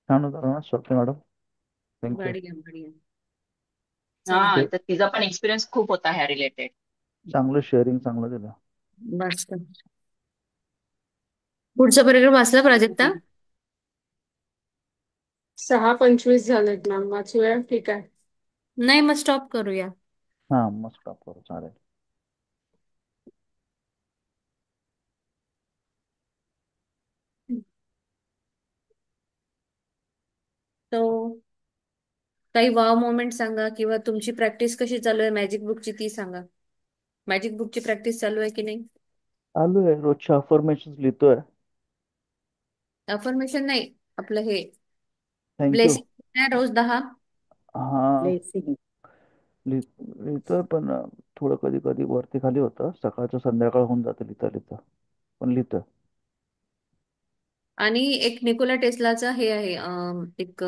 छान उदाहरण आहे स्वप्न मॅडम. थँक्यू. बढिया बढिया. चला, हा, तर तिचा पण एक्सपिरियन्स खूप होता ह्या रिलेटेड. चांगलं शेअरिंग चांगलं दिलं. मस्त. पुढचा पॅराग्राफ वाचला प्राजक्ता? 6:25 झालेत मॅम, वाचूया? ठीक आहे. नाही, मग स्टॉप करूया. हा मस्त करू चालेल. तो काही वाव मोमेंट सांगा किंवा तुमची प्रॅक्टिस कशी चालू आहे मॅजिक बुकची ती सांगा. मॅजिक बुकची प्रॅक्टिस चालू आहे की नाही? चालू आहे, रोजच्या अफर्मेशन लिहितोय. अफर्मेशन नाही, आपलं हे थँक्यू. ब्लेसिंग रोज 10. हा, लिहितोय पण थोडं कधी कधी वरती खाली होतं. सकाळचं संध्याकाळ होऊन जातं लिहिता लिहिता, पण लिहितोय. आणि एक निकोला टेस्लाचा हे आहे एक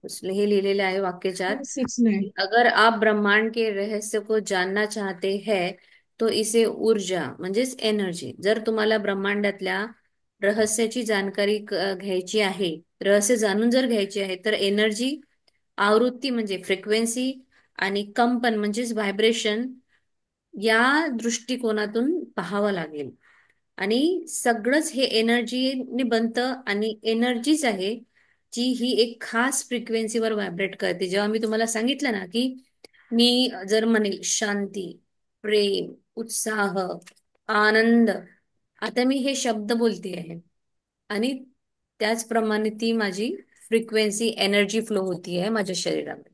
हे लिहिलेलं आहे वाक्यचार. 6-9. अगर आप ब्रह्मांड के रहस्य को जानना चाहते हैं तो इसे ऊर्जा म्हणजेच एनर्जी, जर तुम्हाला ब्रह्मांडातल्या रहस्याची जानकारी घ्यायची आहे, रहस्य जाणून जर घ्यायची आहे, तर एनर्जी, आवृत्ती म्हणजे फ्रिक्वेन्सी, आणि कंपन म्हणजेच व्हायब्रेशन, या दृष्टिकोनातून पाहावं लागेल. आणि सगळंच हे एनर्जीने बनतं, आणि एनर्जीच आहे जी ही एक खास फ्रिक्वेन्सीवर व्हायब्रेट करते. जेव्हा मी तुम्हाला सांगितलं ना की मी जर म्हणेल शांती, प्रेम, उत्साह, आनंद, आता मी हे शब्द बोलते आहे, आणि त्याचप्रमाणे ती माझी फ्रिक्वेन्सी एनर्जी फ्लो होती आहे माझ्या शरीरामध्ये.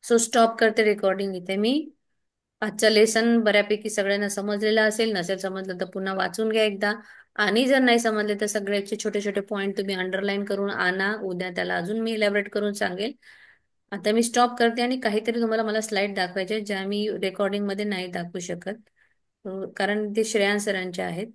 सो स्टॉप करते रेकॉर्डिंग इथे मी. आजचं लेसन बऱ्यापैकी सगळ्यांना समजलेलं असेल, नसेल समजलं तर पुन्हा वाचून घ्या एकदा. आणि जर नाही समजले तर सगळ्याचे छोटे छोटे पॉईंट तुम्ही अंडरलाईन करून आणा, उद्या त्याला अजून मी इलॅबरेट करून सांगेल. आता मी स्टॉप करते, आणि काहीतरी तुम्हाला मला स्लाइड दाखवायचे ज्या मी रेकॉर्डिंग मध्ये नाही दाखवू शकत, कारण ते श्रेयांस सरांचे आहेत.